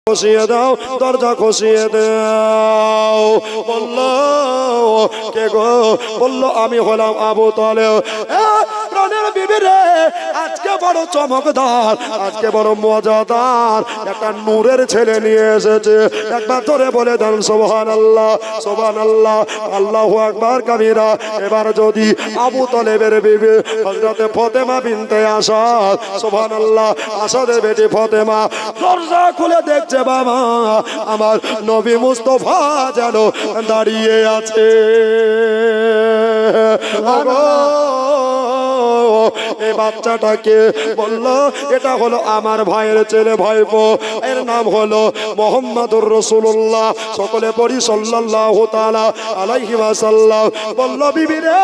খসিয়ে দাও, দরজা খসিয়ে দাও। বললো কে গো? বললো আমি হলাম আবু তালেব। প্রাণের বিবি রে, আজকে বড় চমকদার, আজকে বড় মজাদার একটা নূরের ছেলে নিয়ে এসেছে। একবার ধরে বলে দেন সুবহানাল্লাহ, সুবহানাল্লাহ, আল্লাহু আকবার কাবীরা। এবার যদি আবু তালেবের বিবি হযরতে ফাতেমা বিনতে আসাদ, সুবহানাল্লাহ, আসাদের বেটি ফাতেমা দরজা খুলে দেখছে, বাবা আমার নবী মুস্তাফা যেন দাঁড়িয়ে আছে। এই বাচ্চাটাকে বললো এটা হলো আমার ভাইয়ের ছেলে, ভাইপো, এর নাম হলো মুহাম্মাদুর রাসূলুল্লাহ। সকলে পড়ি সাল্লাল্লাহু তাআলা আলাইহি ওয়াসাল্লাম। বললো বিবি রে,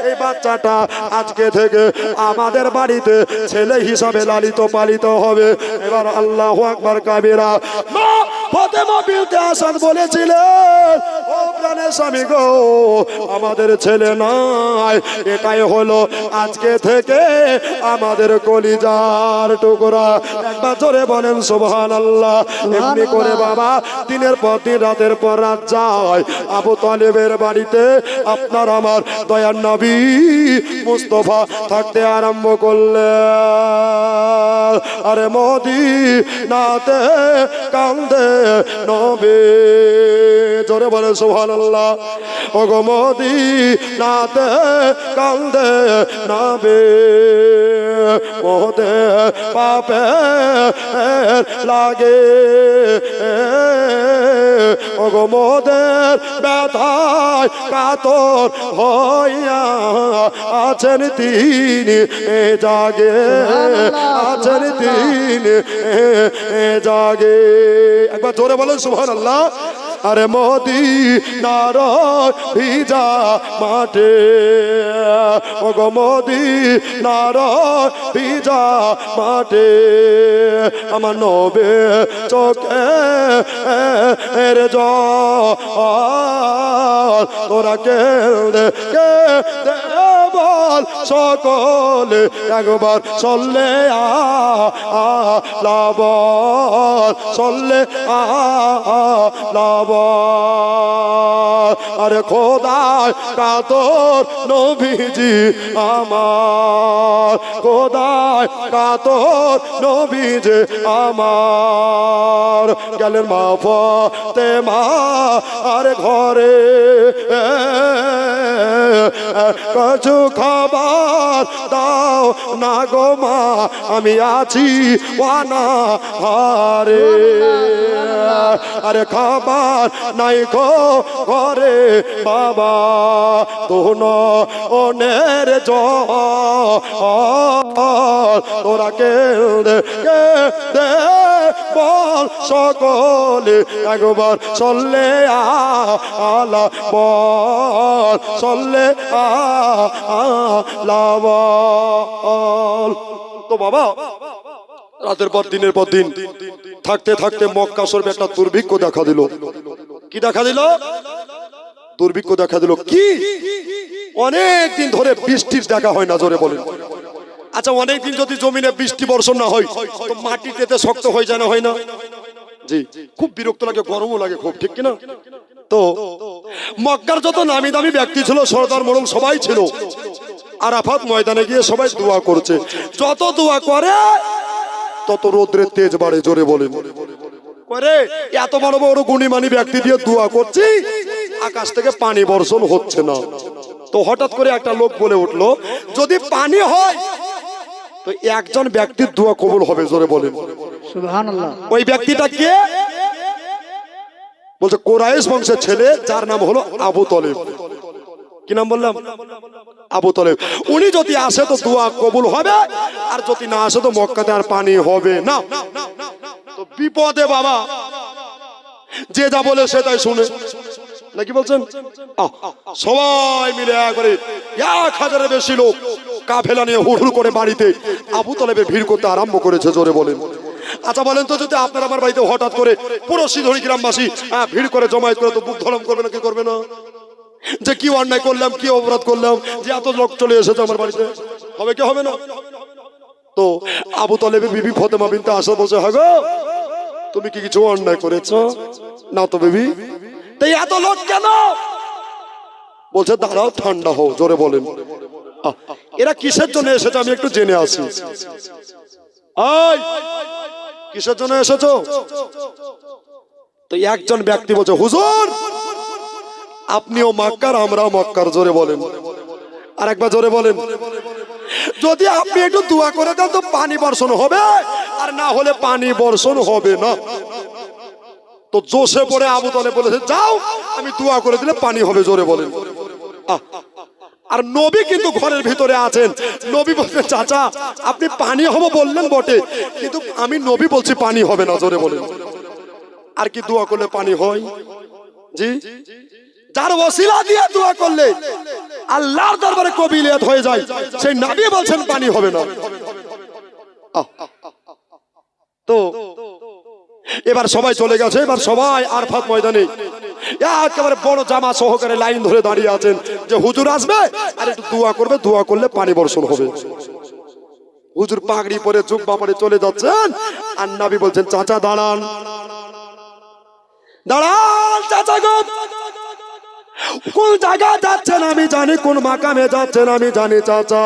এই বাচ্চাটা আজকে থেকে আমাদের বাড়িতে ছেলে হিসাবে লালিত পালিত হবে। এবার আল্লাহু আকবার কাবীরা। মা ফাতেমা বিনতে আসাদ বলেছিলেন, ও প্রাণের স্বামী গো, আমাদের ছেলে নাই, এটাই হলো আজকে থেকে আমাদের কলিজার টুকরা। একবার জোরে বলেন সুবহানাল্লাহ। এমনি করে বাবা দিনের পর দিন, রাতের পর রাত যায় আবু তালেবের বাড়িতে আপনার আমার দয়ার নবী মুস্তাফা থাকতে আরম্ভ করলেন। আরে মদিনাতে কান্দে নবী, জোরে বলেন সুবহানাল্লাহ। ওগো মদিনাতে কান্দে নবী, মোদে পাপে লাগে, ওগো মোদের ব্যথায় কাতর হইয়া আছেন তিনি জাগে, আছেন তিনি জাগে। একবার জোরে বলেন সুবহানাল্লাহ। আরে মদিনার ভিজা মাঠে, ওগো মদিনার ভিজা মাঠে আমার নবে চোখে এর জল, তোরা কে বল সকলে একবার চললে লাভ, চললে লাভ। আরে খোদায় কাতর নবীজি আমার, খোদায় কাতর নবীজি আমার। গেলেন মা ফাতেমা আর ঘরে, কিছু খাবার দাও না গো মা, আমি আছি ওয়ানা হারে। আরে খাবার নাই গো ঘরে বাবা, তোন ওনের তোরা কে দে বল সকলে একবার চললে আলা বল, চললে আলা বল। তো বাবা রাতের পর দিনের পর দিন থাকতে থাকতে মক্কা শরীফে একটা দুর্ভিক্ষ দেখা দিল। কি দেখা দিল? দুর্ভিক্ষ দেখা দিল। কি? অনেক দিন ধরে বৃষ্টির দেখা হয় না, জোরে বলেন। আচ্ছা, অনেক দিন যদি জমিনে বৃষ্টি বর্ষণ না হয় তো মাটিতে শক্ত হয়ে যায় না, হয় না? জি, খুব বিরক্ত লাগে, গরমও লাগে খুব, ঠিক কিনা? তো মক্কার যত নামি দামি ব্যক্তি ছিল, সরদার মোড়ল সবাই ছিল, আরাফাত ময়দানে গিয়ে সবাই দোয়া করছে। যত দোয়া করে তত রোদ্রের তেজ বাড়ে, জোরে বলেন। করে এত বড় বড় গুণীমানী ব্যক্তি দিয়ে দোয়া করছি, আকাশ থেকে পানি বর্ষণ হচ্ছে না। তো হঠাৎ করে একটা লোক বলে উঠলো, যদি পানি হয় তো একজন ব্যক্তির দোয়া কবুল হবে, জোরে বলেন সুবহানাল্লাহ। ওই ব্যক্তিটা কে? বলছে কুরাইশ বংশের ছেলে, যার নাম হলো আবু তালেব। কি নাম বললাম? আবু তালেব। উনি যদি আসে তো দোয়া কবুল হবে, আর যদি না আসে তো মক্কাতে আর পানি হবে না। তো বিপদে বাবা যে যা বলে সে তাই শুনে, নাকি বলছেন? সবাই মিলে একবারে 1000-এর বেশি লোক কাফেলা নিয়ে হুড় করে বাড়িতে আবু তালেবের ভিড় করতে আরম্ভ করেছে, জোরে বলেন। আচ্ছা বলেন তো, যদি আপনার আমার বাড়িতে হঠাৎ করে পুরো সিধুরি গ্রামবাসী ভিড় করে জমায়েত করে, তো বুক ধরম করবে না? কি করবে না? যে কি অন্যায় করলাম, কি অপরাধ করলাম যে এত লোক চলে এসেছে আমার বাড়িতে, হবে কি হবে না? তো আবু তালেবের বিবি ফাতেমা বিনতে আসাদ বলছে, হ্যাঁ গো তুমি কি কিছু অন্যায় করেছো? না তো বেবি। তাই এত লোক কেন? বলছে দাঁড়াও, ঠান্ডা হও, জোরে বলেন। এরা কিসের জন্য এসেছে আমি একটু জেনে আসি। কিসের জন্য এসেছো? তো একজন ব্যক্তি বলছে, হুজুর আপনিও মক্কার আমরাও মক্কার, জোরে বলেন। আর একবার জোরে বলেন। যদি আপনি একটু দোয়া করে দেন তো পানি বর্ষণ হবে, আর না হলে পানি বর্ষণ হবে না। তো জোশে পড়ে আবু তালেব বলেছে, যাও আমি দোয়া করে দিলে পানি হবে, জোরে বলেন। আর নবী কিন্তু ঘরের ভিতরে আছেন। নবী বলছেন, চাচা আপনি পানি হবে বললেন বটে, কিন্তু আমি নবী বলছি পানি হবে না, জোরে বলেন। আর কি দোয়া করলে পানি হয়? জি, যার ওসিলা দিয়ে দোয়া করলে আল্লাহর দরবারে কবিলিয়ত হয়ে যায়, সেই নবী বলছেন পানি হবে না। তো এবার সবাই চলে গেছে। এবার সবাই আরফাত ময়দানে একেবারে বড় জামা সহকারে লাইন ধরে দাঁড়িয়ে আছেন যে হুজুর আসবে আর একটু দোয়া করবে, দোয়া করলে পানি বর্ষণ হবে। হুজুর পাগড়ি পরে জুব্বা পরে চলে যাচ্ছেন, আর নবী বলছেন, চাচা দাঁড়ান, দাঁড়ান চাচা গো, কোন জায়গা যাচ্ছেন আমি জানি, কোন মাকামে যাচ্ছেন আমি জানি চাচা।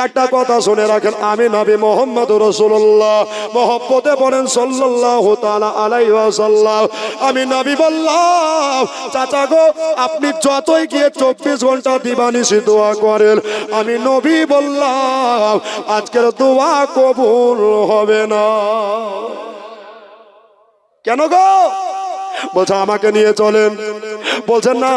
একটা কথা শুনে রাখেন, আমি নবী মুহাম্মদ রাসূলুল্লাহ, মহব্বতে বলেন সাল্লাল্লাহু তাআলা আলাইহি ওয়াসাল্লাম। আমি নবী বললাম, চাচা গো আপনি যতই গিয়ে 24 ঘন্টা দিবানিশি দোয়া করেন, আমি নবী বললাম আজকের দোয়া কবুল হবে না। কেন গো? বলছে আমাকে নিয়ে চলেন। বলছেন না,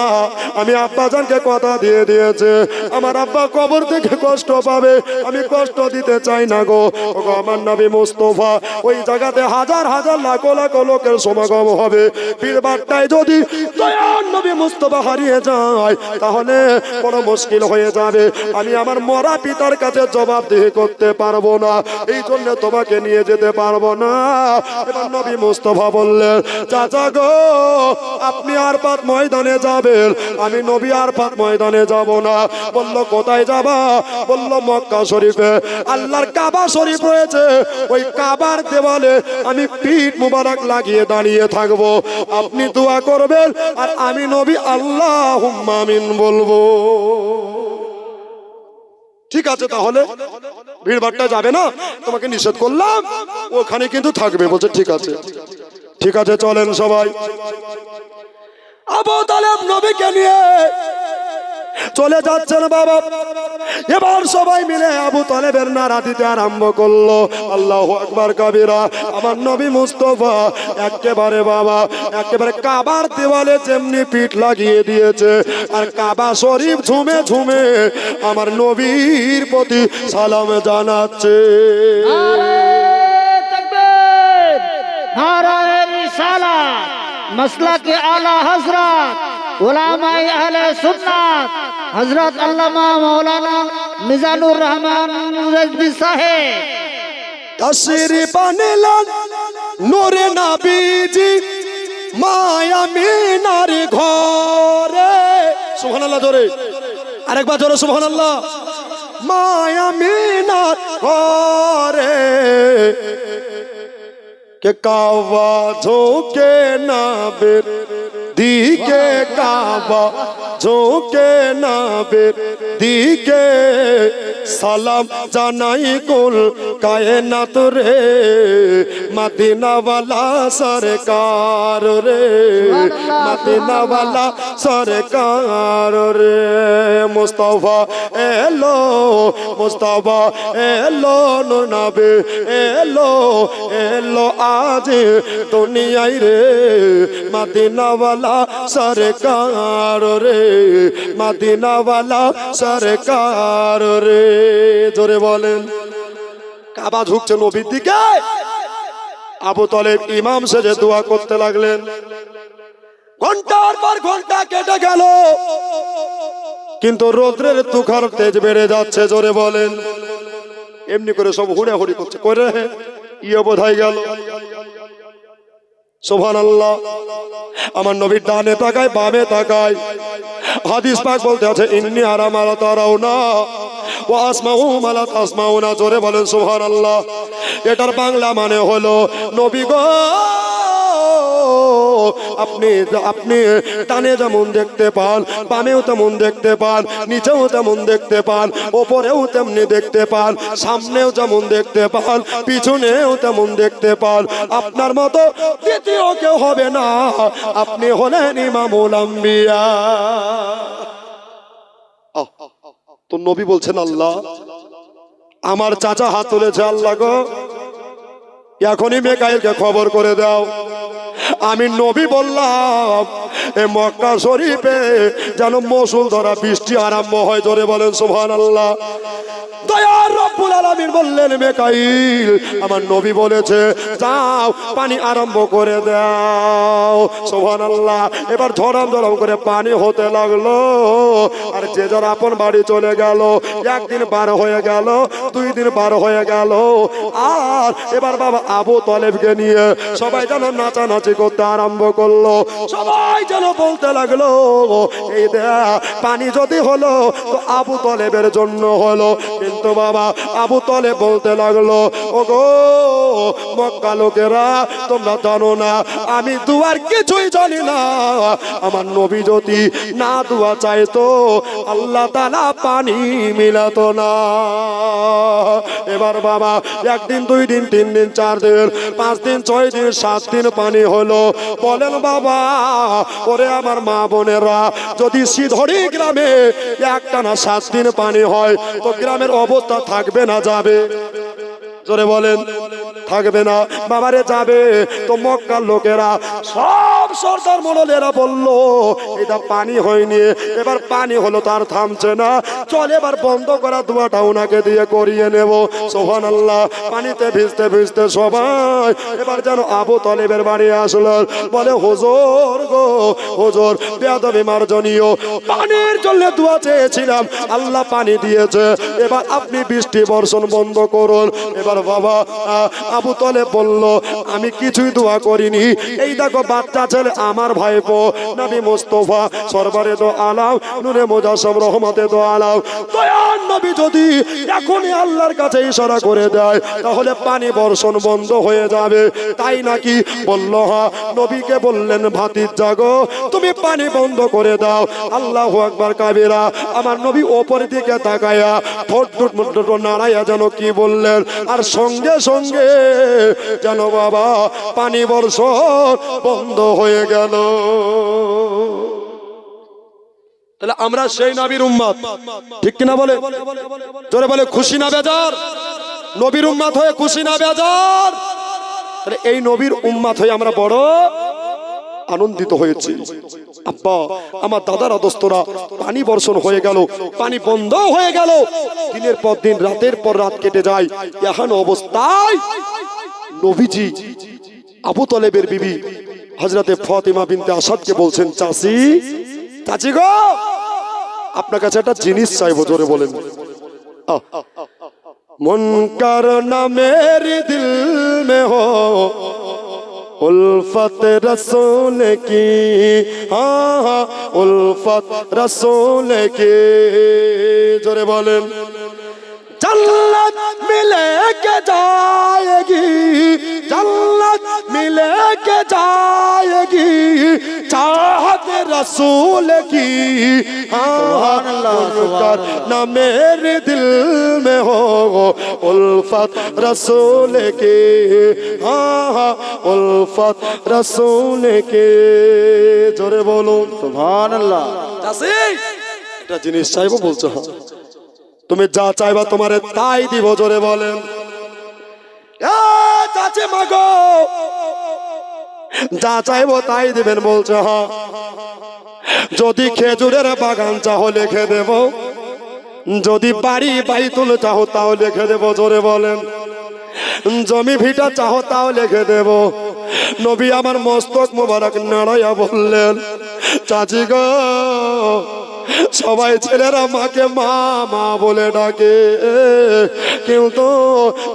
আমি আব্বাজানকে কথা দিয়ে দিয়েছে, আমার আব্বা কবর থেকে কষ্ট পাবে, আমি কষ্ট দিতে চাই না গো। আমার নবী মুস্তাফা, ওই জায়গাতে হাজার হাজার লাখো লাখো লোকের সমাগম হবে। পীরবারটায় যদি দয়ার নবী মুস্তাফা হারিয়ে যায় তাহলে বড় মুশকিল হয়ে যাবে। আমি আমার মরা পিতার কাছে জবাবদিহি করতে পারবো না, এই জন্য তোমাকে নিয়ে যেতে পারবো না। এবার নবী মুস্তাফা বললেন, চাচা গো আপনি আরফাত ময়দানে যাবেন, আমি নবী আরফাত ময়দানে যাব না। বলল কোথায় যাবা? বলল মক্কা শরীফে আল্লাহর কাবা শরীফ রয়েছে, ওই কাবার দেওয়ালে আমি পিঠ মুবারক লাগিয়ে দাঁড়িয়ে থাকবো, আপনি দোয়া করবেন আর আমি নবী আল্লাহুম্মা আমিন বলবো। ঠিক আছে তাহলে ভিড়ভাট্টা যাবে না, তোমাকে নিষেধ করলাম, ওখানে কিন্তু থাকবে। বলছে ঠিক আছে, ঠিক আছে চলেন সবাই। আবু তালেব নবীকে নিয়ে চলে যাচ্ছেন বাবা। এবার সবাই মিলে আবু তালেবের নারা দিতে আরম্ভ করলো, আল্লাহু আকবার কাবীরা। আমার নবী মুস্তাফা একেবারে বাবা একেবারে কাবার দেওয়ালে যেমনি পিঠ লাগিয়ে দিয়েছে, আর কাবা শরীফ ঝুমে ঝুমে আমার নবীর প্রতি সালাম জানাচ্ছে। नारे रिसालत मसलक आला हजरत उलमाए अहले सुन्नत हजरत अल्लामा मौलाना मिजानुर रहमान रज़वी साहेब तशरीफ आनलेन नूरे नबीजी माया मीनार घरे। सुबहानाल्लाह जोरे, আরেকবার জোরে সুবহানাল্লাহ। माया मीनार घरे के काबा झोंके नाबेर दिके, काबा झोंके नाबेर दिके, सालाम जानाई कुल कायनात रे, मदीना वाला सरकार रे, मदीना वाला सरकार रे। मुस्तफा एलो, मुस्तफा एलो, नबी एलो एलो आज दुनियाई रे, मदीना वाला सरकार रे, मदीना वाला सरकार रे। जोरे बोलेन। কাবা ঝুঁকছে নবীর দিকে। আবু তালেব ইমাম সেজে দোয়া করতে লাগলেন। ঘন্টার পর ঘন্টা কেটে গেল, কিন্তু রৌদ্রের তুখার তেজ বেড়ে যাচ্ছে। জোরে বলেন। এমনি করে সব হুড়াহুড়ি করছে, করে ইয়ে বোধহয় গেল। সুবহানাল্লাহ। আমার নবীর ডানে তাকায় বামে তাকায়। হাদিস পাক বলতে আছে, ইন্নী আরা মারা তারাও না, ওয়া আসমাউ মা লা তাসমাউনা, জোরে বলেন সুবহানাল্লাহ। এটার বাংলা মানে হলো নবী গো আপনি আপনি ডানে যেমন দেখতে পান, বামেও তেমন দেখতে পান, নিচেও তেমন দেখতে পান, ওপরেও তেমনি দেখতে পান, সামনেও যেমন দেখতে পান, পিছনেও তেমন দেখতে পান। আপনার মতো দ্বিতীয় কেউ হবে না, আপনি হলেন ইমামুল আম্বিয়া। তো নবী বলছেন আল্লাহ, আমার চাচা হাত তুলেছে, আল্লাহ গো এখনই মিকাইলকে খবর করে দাও। আমি নবী বললাম এ মক্কা শরীফে যেন মৌসুল ধরা বৃষ্টি আরম্ভ হয়, জোরে বলেন সুবহানাল্লাহ। দয়ার রব্বুল আলামিন বললেন মিকাইল আমার নবী বলেছে যাও পানি আরম্ভ করে দাও, সুবহানাল্লাহ। এবার ঝরম ঝরম করে পানি হতে লাগলো, আর যে যার আপন বাড়ি চলে গেল। একদিন বার হয়ে গেল, 2 দিন বার হয়ে গেল, আর এবার বাবা আবু তালেবকে নিয়ে সবাই যেন নাচানাচি করতে আরম্ভ করলো। সবাই যেন বলতে লাগলো এই দেখ পানি যদি হলো তো আবু তালেবের জন্য হলো। কিন্তু বাবা আবু তালেব বলতে লাগলো ওগো মক্কা লোকেরা তোমরা জানো না আমি দুয়ার কিছুই জানি না, আমার নবী যদি না দুয়া চাইতো আল্লাহ তাআলা পানি মিলাতো না। এবার বাবা 1 দিন 2 দিন 3 দিন 4 দিন 5 দিন 6 দিন 7 দিন পানি হলো। বলেন বাবা ওরে আমার মা বোনেরা, যদি সিধড়ি গ্রামে একটানা 7 দিন পানি হয় তো গ্রামের অবস্থা থাকবে না যাবে? জোরে বলেন থাকবে না বাবারে, যাবে। তো মক্কার লোকেরা সব সর্দার মণ্ডলেরা বলল এটা পানি হয়নি, এবার পানি হলো তার থামছে না, চল এবার বন্ধ করা দোয়াটা ওনাকে দিয়ে করিয়ে নেব। সুবহানাল্লাহ। পানিতে ভিজতে ভিজতে সবাই এবার যেন আবু তালেবের বাড়ি আসলো। বলে হুজুর গো হুজুর বেয়াদবি মার্জনীয়, পানির জন্য দোয়া চেয়েছিলাম আল্লাহ পানি দিয়েছে, এবার আপনি বৃষ্টি বর্ষণ বন্ধ করুন। এবার বাবা আবু তালেব বলল আমি কিছুই দোয়া করিনি, এই দেখো বাচ্চা ছেলে আমার ভাইপো নবী মুস্তাফা সরবরে দো আলাম নূরে মুজাসসাম রহমতে দো আলাম দয়ার নবী যদি এখনই আল্লাহর কাছে ইশারা করে দেয় তাহলে পানি বর্ষণ বন্ধ হয়ে যাবে, তাই নাকি? বলল হ্যাঁ। নবীকে বললেন ভাতিজা গো তুমি পানি বন্ধ করে দাও। আল্লাহু আকবার কাবীরা। আমার নবী ওপর দিকে তাকায়া ঠোঁট নাড়াইয়া যেন কি বললেন, আর সঙ্গে সঙ্গে যেন বাবা পানি বর্ষণ বন্ধ হয়ে গেল। তাহলে আমরা সেই নবীর উম্মত, ঠিক কিনা বলে? জোরে বলে খুশি না বেজার? নবীর উম্মত হয়ে খুশি না বেজার? তাহলে এই নবীর উম্মত হয়ে আমরা বড় আনন্দিত হয়েছি। আব্বা আমার দাদারা দোস্তরা পানি বর্ষণ হয়ে গেল, পানি বন্ধ হয়ে গেল, দিনের পর দিন রাতের পর রাত কেটে যায়। এখন অবস্থায় নবীজি আবু তালেবের বিবি হযরতে ফাতিমা বিনতে আসাদকে বলছেন চাচি চাচি গো আপনার কাছে একটা জিনিস চাইবো, জোরে বলেন। মুনকার না মেরে দিল মে হো उल्फत रसूल की, हाँ हाँ उल्फत रसूल की, जोरे बोलें। जन्नत मिले के जाएगी, जन्नत मिले के जाएगी चाहत रसूल की, हाँ उनका न मेरे दिल में हो उल्फत रसूल की, हाँ हाँ उल्फत रसूल की, जोरे बोलो सुभान अल्लाह। चाची এটা জিনিস চাইবো বলছো, তুমি যা চাইবা তোমারে তাই দিব, জোরে বলেন। চাচি মাগো যা চাইবো তাই দিবেন বলছো? হ্যাঁ। যদি খেজুরের বাগান চাও লিখে দেব, যদি বাড়ি বাইতুল চাও তাও লিখে দেব, জোরে বলেন। জমি ভিটা চাও তাও লিখে দেব। নবী আমার মস্তক মোবারক নাড়াইয়া বললেন চাচি গো সবাই ছেলেরা মাকে মা মা বলে ডাকে, কিন্তু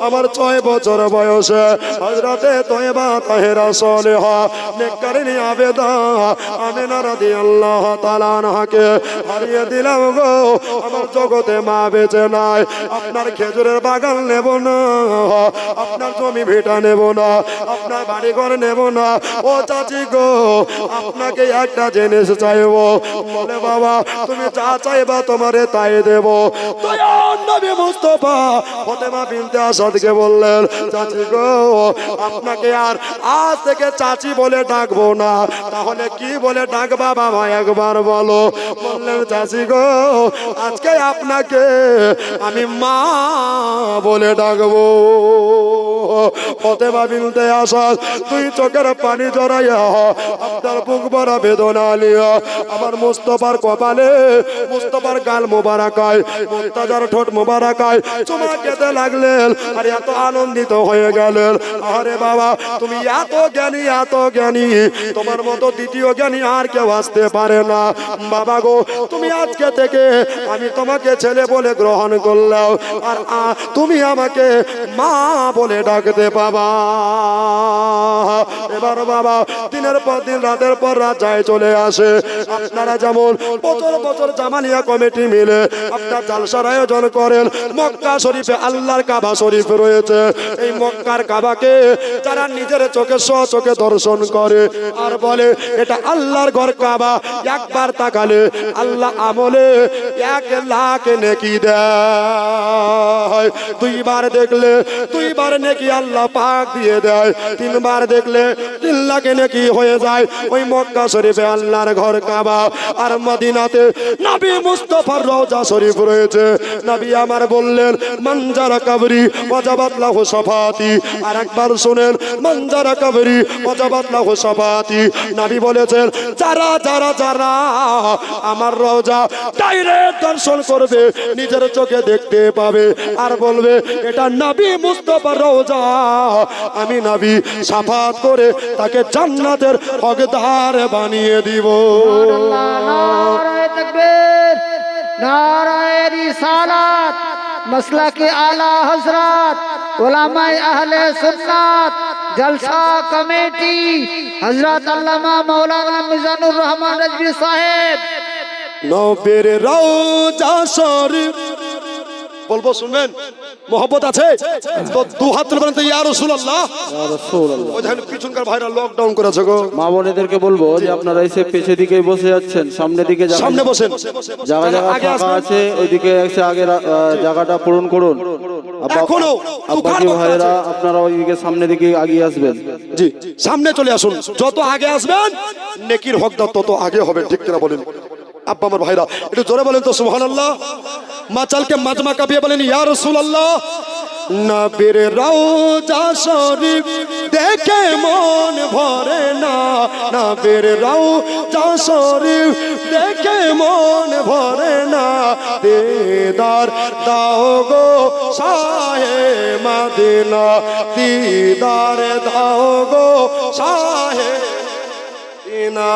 আমার 6 বছর বয়সে হযরতে তয়বা তাহেরা সালেহা নেককারিনী আবেদা আমেনা রাদিয়াল্লাহু তাআলা আনহাকে হারিয়ে দিলাম গো। আমার জগতে মা বেঁচে নাই। আপনার খেজুরের বাগান নেব না, আপনার জমি ভিটা নেব না, আপনার বাড়ি ঘর নেব না। ও চাচি গো, আপনাকে একটা জিনিস চাইবো। বলে বাবা তুমি যা চাইবা তোমারে তাই দেব। দয়ার নবী মুস্তাফা ফাতেমা বিনতে আসাদকে বললেন, চাচি গো আপনাকে আর আজ থেকে চাচি বলে ডাকবো না, তাহলে কি বলে ডাকবা বাবা একবার বলো। বললেন, চাচি গো আজকে আপনাকে আমি মা বলে ডাকবো। ফাতেমা বিনতে আসাদ 2 চোখের পানি জড়াইয়া আপনার বুক ভরা বেদনা লিয়া আমার মুস্তাফার কপালে, মুস্তাফার গাল মোবারকায়, মুস্তাজার ঠোঁট মোবারকায় চুমা খেতে লাগলেন আর এত আনন্দিত হয়ে গেলেন। আরে বাবা তুমি এত জ্ঞানী, এত জ্ঞানী, তোমার মতো দ্বিতীয় জ্ঞানী আর কেউ আসতে পারে না। বাবা গো তুমি আজকে থেকে আমি তোমাকে ছেলে বলে গ্রহণ করলাম, আর তুমি আমাকে মা বলে ডাকতে পাবা। এবার বাবা দিনের পর দিন, রাতের পর রাত যায় চলে আসে। আপনারা যেমন বছর বছর জামালিয়া কমিটি মিলে আপনার জালসার আয়োজন করেন, মক্কা শরীফে আল্লাহর কাবা শরীফ রয়েছে। এই মক্কার কাবাকে যারা নিজের চোখে চোখে দর্শন করে আর বলে এটা আল্লাহর ঘর কাবা, একবার তাকালে আল্লাহ আমলে 1 লাখ নেকি দেয়। 2 বার দেখলে 2 বার নেকি আল্লাহ পাক দিয়ে দেয়। 3 বার দেখলে 3 লাখ নেকি হয়ে যায়। ওই মক্কা শরীফে আল্লাহর ঘর কাবা, আর মদিনাতে নবী মুস্তাফার রওজা শরীফ রয়েছে। নবী আমার বললেন, মানজারা কবরি ওয়াজাবাত লাহু শাফাতি। আর একবার শুনেন, মানজারা কবরি ওয়াজাবাত লাহু শাফাতি। নবী বলেছেন, যারা যারা যারা আমার রওজা ডাইরেক্ট দর্শন করবে, নিজের চোখে দেখতে পাবে, আর বলবে এটা নবী মুস্তাফার রওজা, আমি নবী শাফাত করে তাকে জান্নাতের হকদার বানিয়ে দিব। नारे तकबीर, नारे रिसालत, मसला के आला हजरत, उलमाए अहले सुन्नत, जलसा कमेटी, हजरत अल्लामा मौलाना मिजानुर रहमान रजवी साहेब। নবীর রওজা শরীফ বলবো, শুনবেন? মোহব্বত আছে তো 2 হাত তুলে বলেন তো ইয়া রাসূলুল্লাহ। ওই দেখেন পিছনকার ভাইরা লকডাউন করেছে গো। মা বোনেদেরকে বলবো যে আপনারা এসে পেছে দিকে বসে যাচ্ছেন, সামনের দিকে সামনে বসেন, জায়গা জায়গা আগে ফাঁকা আসবেন। আছে, ওইদিকে এসে আগে জায়গাটা পূরণ করুন। এখনো আব্বাজি ভাইরা আপনারা ওইদিকে সামনের দিকে আগিয়ে আসবেন। জি সামনে চলে আসুন, যত আগে আসবেন নেকির হকদার তত আগে হবে, ঠিক কিনা বলেন? আব্বা আমার ভাইরা একটু জোরে বলেন তো সুবহানাল্লাহ। মাচালকে মাজমা কাঁপিয়ে বলেন ইয়া রাসূলুল্লাহ। নবীর রওজা শরীফ দেখে মন ভরে না, নবীর রওজা শরীফ দেখে মন ভরে না, দিদার দাও গো শাহে মদিনা, দিদার দাও গো শাহে মদিনা।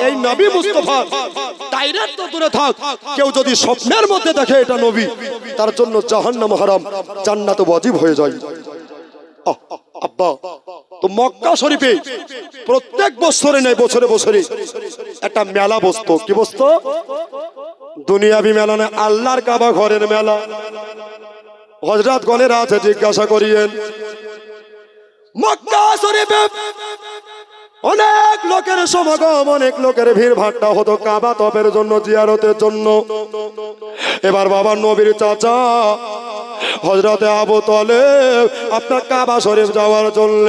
এই নবী মুস্তাফা ডাইরেক্ট তো দূরে থাক, কেউ যদি স্বপ্নের মধ্যে দেখে এটা নবী, তার জন্য জাহান্নাম হারাম, জান্নাত ওয়াজিব হয়ে যায়। আব্বা তো মক্কা শরীফে প্রত্যেক বছরে নেই, বছরে বছরে একটা মেলা বসতো। কি বসতো? দুনিয়াবি মেলা না, আল্লাহর কাবা ঘরের মেলা। হযরত গণের আছে, জিজ্ঞাসা করিয়েন। মক্কা শরীফে অনেক লোকের সমাগম, অনেক লোকের ভিড় ভাট্টা হতো কাবা তপের জন্য, জিয়ারতের জন্য। এবার বাবা নবীর চাচা হযরতে আবু তালেব আপনার কাবা শরীফ যাওয়ার জন্য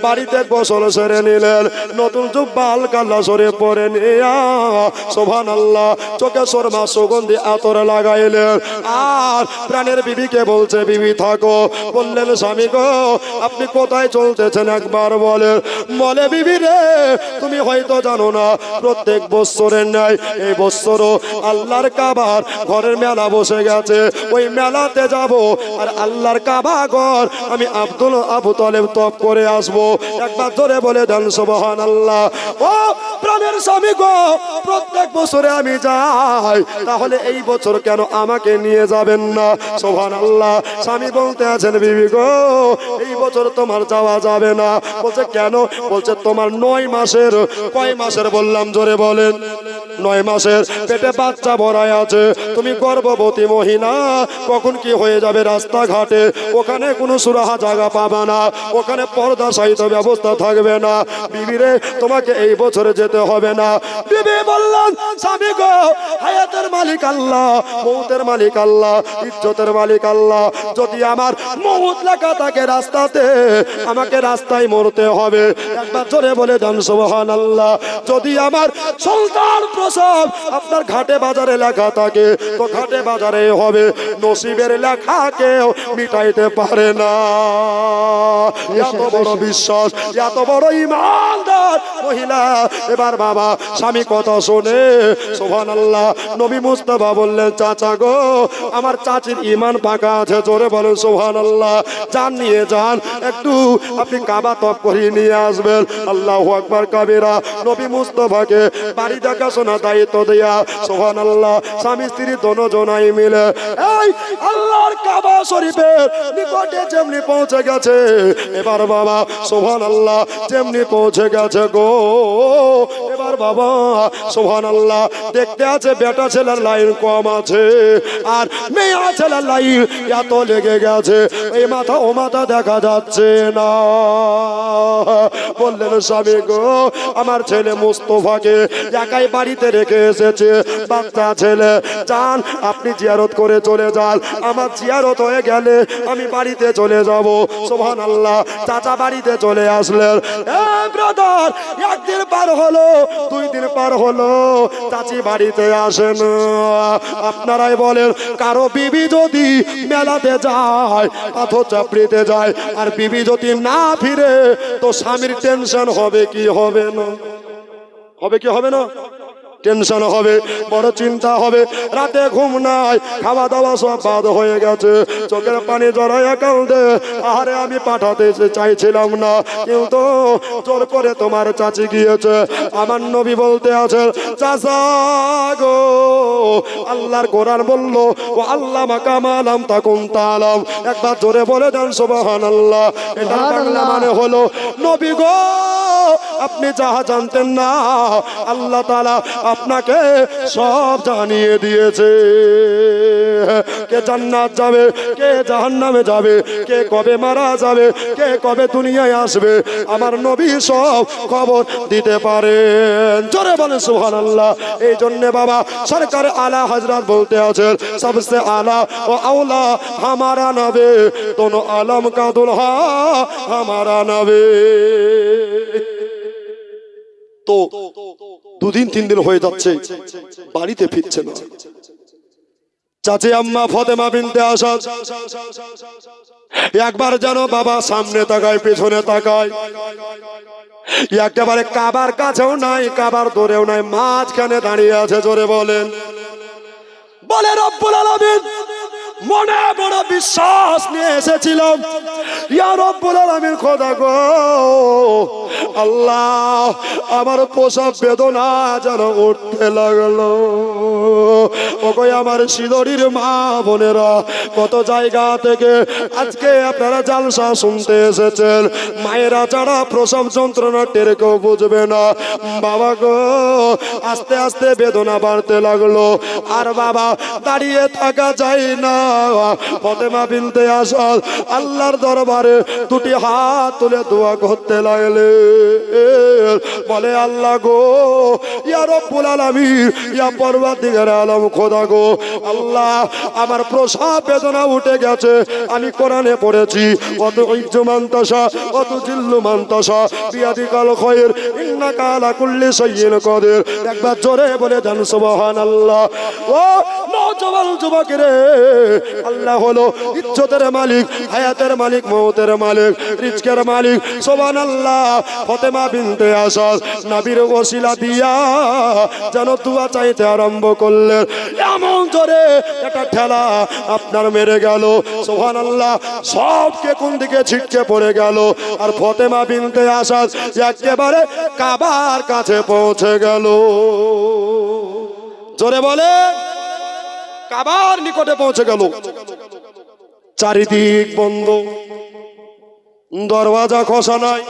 বাড়িতে গোসল সেরে নিলেন, নতুন জুব্বা আলকাল্লা শরীফ পরে নিয়া সুবহানাল্লাহ চোখে সুরমা সুগন্ধি আতর লাগাইলেন। আর প্রাণের বিবিকে বলছে, বিবি থাকো। বললেন, স্বামী গো আপনি কোথায় চলতেছেন একবার বলেন। বলে, বিবি রে তুমি হয়তো জানো না, প্রত্যেক বছরের ন্যায় এই বছরও আল্লাহর কাবার ঘরের মেলা বসে গেছে, ওই মেলাতে যাব। আর আল্লাহর কাবা ঘর আমি আবু তালেব তপ করে আসবো। একবার ধরে বলে দেন সুবহানাল্লাহ। ও প্রাণের স্বামী গো, প্রত্যেক বছরে আমি যাই, তাহলে এই বছর কেন আমাকে নিয়ে যাবেন না? সুবহানাল্লাহ। স্বামী বলতে আছেন বিবি গো, এই বছর তোমার যাওয়া যাবে না। বলছে কেন? বলছে তোমার 9 মাসের, কয় মাসের বললাম জোরে বলেন? 9 মাসের পেটে বাচ্চা ভরায় আছে, তুমি গর্ভবতী মহিলা, কখন কি হয়ে যাবে রাস্তাঘাটে, ওখানে কোনো সুরাহা জায়গা পাবে না, ওখানে পর্দা সহিত ব্যবস্থা থাকবে না। বিবিরে তোমাকে এই বছরে যেতে হবে না। বিবি বললেন স্বামী গো, হায়াতের মালিক আল্লাহ, মৌতের মালিক আল্লাহ, ইজ্জতের মালিক আল্লাহ। যদি আমার মৌত লেখা থাকে রাস্তাতে, আমাকে রাস্তায় মরতে হবে। একবার জোরে বলে দেন সুবহানাল্লাহ। যদি আমার সন্তান প্রসব আপনার ঘাটে বাজারে লেখা থাকে, তো ঘাটে বাজারে হবে। নসিবের লেখা কেউ মিটাইতে পারে না। এত বড় বিশ্বাস, এত বড় ইমানদার মহিলা। এবার বাবা স্বামী কথা শোনে, সুবহানাল্লাহ। নবী মুস্তাফা বললেন চাচা গো, আমার চাচির ইমান পাকা আছে, জোরে বলেন সুবহানাল্লাহ। যান নিয়ে যান, একটু আপনি কাবা তপ করিয়ে নিয়ে আসবেন। আল্লাহু আকবার কাবীরা। নবী মুস্তাফাকে বাড়ি দেখাশোনা দায়িত্ব দেয়া, সুবহানাল্লাহ, স্বামী স্ত্রী দোনোজনাই মিলে এই আল্লাহর কাবা শরীফের নিকটে যেমনি পৌঁছে গেছে, এবার বাবা সুবহানাল্লাহ যেমনি পৌঁছে গেছে গো, এবার বাবা সুবহানাল্লাহ দেখতে আছে বেটা ছেলের লাইন কম আছে, আর মেয়ে ছেলের লাইন এত লেগে গেছে, এই মাথা ও মাথা দেখা যাচ্ছে না। বললেন স্বামী গো, আমার ছেলে মুস্তফাকে একাই বাড়িতে রেখে এসেছে, বাচ্চা ছেলে, যান আপনি জিয়ারত করে চলে যান, আমার জিয়ারত হয়ে গেলে আমি বাড়িতে চলে যাব। সুবহানাল্লাহ। চাচা বাড়িতে চলে আসলেন। ব্রাদার, একদিন পার হলো, 2 দিন পার হলো, চাচি বাড়িতে আসেন। আপনারাই বলেন, কারো বিবি যদি মেলাতে যায়, পাথর চাপড়িতে যায়, আর বিবি যদি না ফিরে, তো স্বামীর টেনশন হবে কি হবে না? হবে কি হবে না? টেনশন হবে, বড় চিন্তা হবে, রাতে ঘুম নাই, খাওয়া দাওয়া সব বাদ হয়ে গেছে, চোখের পানি জড়াইয়া কাঁদে। আরে আমি পাঠাতে চাইছিলাম না, কিন্তু জোর করে তোমার চাচি গিয়েছে। আমার নবী বলতে আছে চাচা গো, আল্লাহর কোরআন বললো ও আল্লাহ মাকামালাম তাকুন তালাম। একবার জোরে বলে দেন সুবহানাল্লাহ। এটা বাংলা মানে হলো নবী গো, আপনি যাহা জানতেন না, আল্লাহ তাআলা আপনাকে সব জানিয়ে দিয়েছে। কে জান্নাত যাবে, কে জাহান্নামে যাবে, কে কবে মারা যাবে, কে কবে দুনিয়ায় আসবে, আমার নবী সব খবর দিতে পারেন। জোরে বলেন সুবহানাল্লাহ। এই জন্য বাবা সরকার আলা হযরত বলতে আছেন, সবসে আলা ও আওলা হামারা নবী, দোনো আলম কা দুলহা হামারা নবী। তো 2 দিন 3 দিন হয়ে যাচ্ছে, বাড়িতে ফিরছে না। চাচি আম্মা ফাতেমা বিনতে আসাদ একবার যেন বাবা সামনে তাকায়, পেছনে তাকায়, একেবারে কাবার কাছেও নাই, কাবার দূরেও নাই, মাঝখানে দাঁড়িয়ে আছে। জোরে বলেন, বলে রব্বুল আলামিন, মনে বড় বিশ্বাস নিয়ে এসেছিলাম, ইয়া রব্বুল আলামিন, খোদা গো আল্লাহ, আমার প্রসব বেদনা যেন উঠতে লাগলো। ওগো আমার শিদরির মা বোনেরা, কত জায়গা থেকে আজকে আপনারা জালসা শুনতে এসেছেন, মায়েরা যারা প্রসব যন্ত্রণা টের কেউ বুঝবে না। বাবা গো, আস্তে আস্তে বেদনা বাড়তে লাগলো, আর বাবা দাঁড়িয়ে থাকা যায় না। ফাতেমা বিনতে আসাদ আল্লাহর দরবারে 2টি হাত তুলে দোয়া করতে লাগলে, বলে আল্লাহ গো, ইয়া রব্বুল আলামিন, ইয়া পরওয়ারদিগার আলম, খোদা গো আল্লাহ, আমার প্রসব বেদনা উঠে গেছে। আমি কোরআনে পড়েছি, অত ইজ্জু মান তাশা অত জিল্লু মান তাশা বিয়াদিকাল খায়র ইন্নাকা আলা কুল্লি শাইইন কাদির। একবার জোরে বলে দেন সুবহানাল্লাহ। ও নওজওয়ান যুবক রে, আল্লাহ হলো ইজ্জতের মালিক, হায়াতের মালিক, মওতের মালিক, রিজকের মালিক। সুবহানাল্লাহ। ফাতেমা বিনতে আসাদ নবীর ওসিলা দিয়া যেন দোয়া চাইতে আরম্ভ করলেন, এমন জোরে একটা ঠেলা আপনার মেরে গেল। সুবহানাল্লাহ। সবকে কোন দিকে ছিটকে পড়ে গেল, আর ফাতেমা বিনতে আসাদ একেবারে কাবার কাছে পৌঁছে গেল। জোরে বলে, কাবার নিকটে পৌঁছে গেল। চারিদিক বন্ধ, দরওয়াজা খসা নাই।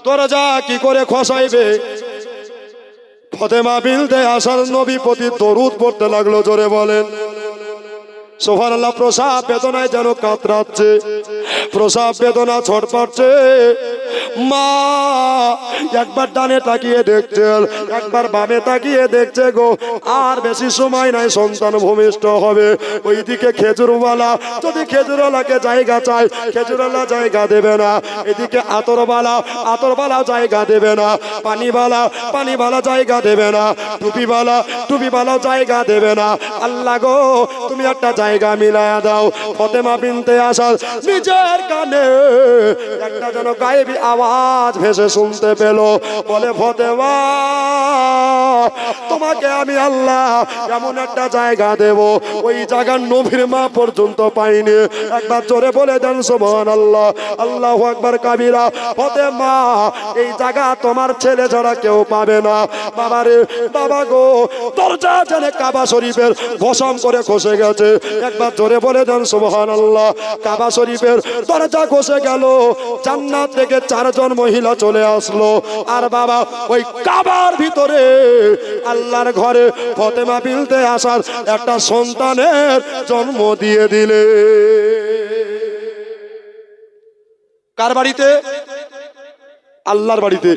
দরজা কি করে খসাইবে? ফাতেমা বিনতে আসাদ নবী প্রতি দরুদ পড়তে লাগলো। জোরে বলেন সুবহানাল্লাহ। প্রসাব বেদনায় যেন কাতরাচ্ছে, প্রসাব বেদনা ছটফাটছে। মা একবার ডানে তাকিয়ে দেখছেন, একবার বামে তাকিয়ে দেখছে গো। আর বেশি সময় নাই, সন্তান ভূমিষ্ঠ হবে। ওইদিকে খেজুরওয়ালা, যদি খেজুরওয়ালাকে জায়গা চায়, খেজুরওয়ালা জায়গা দেবে না। এদিকে আতরওয়ালা, আতরওয়ালা জায়গা দেবে না। পানিওয়ালা, পানিওয়ালা জায়গা দেবে না। টুপিওয়ালা, টুপিওয়ালা জায়গা দেবে না। আল্লাহ গো, তুমি একটা জায়গা মিলায়া দাও। ফাতেমা বিনতে আসাদ নিজের কানে একটা যেন গায়েবী আওয়াজ ভেসে শুনতে পেল। বলে, ফাতেমা, তোমাকে আমি আল্লাহ এমন একটা জায়গা দেব, ওই জায়গার নবীর মা পর্যন্ত পাইনি। একবার জোরে বলে দেন সুবহানাল্লাহ। আল্লাহু আকবার কাবীরা। ফাতেমা, এই জায়গা তোমার ছেলে ছাড়া কেউ পাবে না। বাবারে, বাবা গো, দরজা যেন কাবা শরীফের ভসম করে খসে গেছে। একবার জোরে বলে দেন সুবহানাল্লাহ। কাবা শরীফের দরজা খসে গেল। জান্নাত থেকে 4 জন মহিলা চলে আসলো। আর বাবা, ওই কাবার ভিতরে আল্লাহর ঘরে ফাতেমা বিনতে আসাদ একটা সন্তানের জন্ম দিয়ে দিলে। কার বাড়িতে? আল্লাহর বাড়িতে।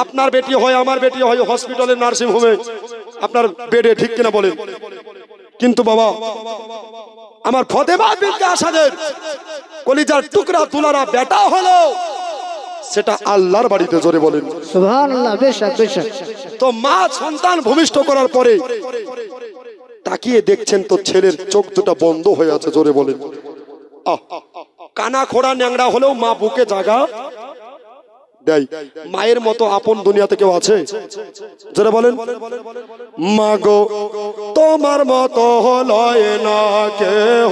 আপনার বেটি হয়, আমার বেটি হয় হসপিটালে, নার্সিং হোমে, আপনার বেডে, ঠিক কিনা বলেন? কিন্তু বাবা, আমার ফাতেমা বিনতে আসাদের কলিজার টুকরা তুলারা বেটা হলো, সেটা আল্লাহর বাড়িতে। জোরে বলেন সুবহানাল্লাহ। বেশক বেশক। তো মা সন্তান ভূমিষ্ঠ করার পরে তাকিয়ে দেখছেন তো ছেলের চোখ দুটা বন্ধ হয়ে আছে। জোরে বলেন। কানা খোড়া ন্যাংরা হলেও মা বুকে জায়গা দেয়। মায়ের মতো আপন দুনিয়াতে কেউ আছে? যারা বলেন, মা গো, তোমার মতো লয় না কেহ,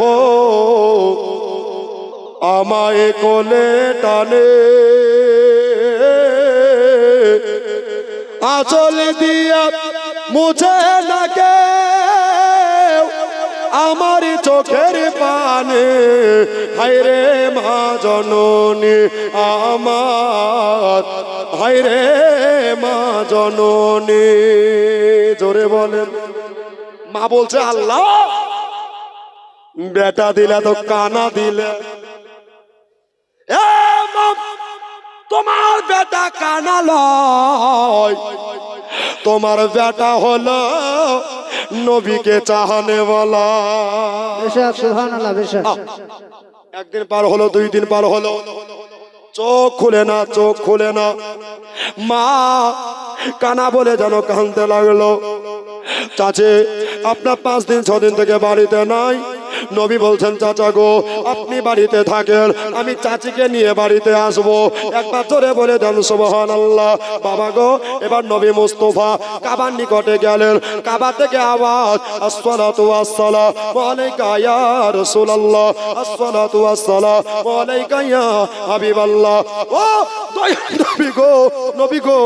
আমায় কোলে টানে, আঁচল দিয়া মুছে না কেউ আমার চোখের পানে। হায়রে মা জননী আমার, হায়রে মা জননী। জোরে বলেন। মা বলছে, আল্লাহ বেটা দিলে তো কানা দিলে। তোমার বেটা কানা লয়, তোমার বেটা হলো নবীকে চাহানে বলা। বেশক সুবহানাল্লাহ। বেশক। একদিন পার হলো, 2 দিন পার হলো, চোখ খুলে না, চোখ খুলে না। মা কানা বলে যেন কাঁদতে লাগলো। চাচি, আপনার 5 দিন 6 দিন থেকে বাড়িতে নাই। নবী বলছেন, চাচা গো, আপনি বাড়িতে থাকেন, আমি চাচিকে নিয়ে বাড়িতে আসবো। একবার জোরে বলে দেন সুবহানাল্লাহ। বাবা গো, এবার নবী মুস্তাফা কাবার নিকটে গেলেন। কাবা থেকে আওয়াজ, আসসালাতু ওয়াসসালামু আলাইকা ইয়া রাসূলুল্লাহ, আসসালাতু ওয়াসসালামু আলাইকা ইয়া হাবিবাল্লাহ। ও নবী গো, নবী গো,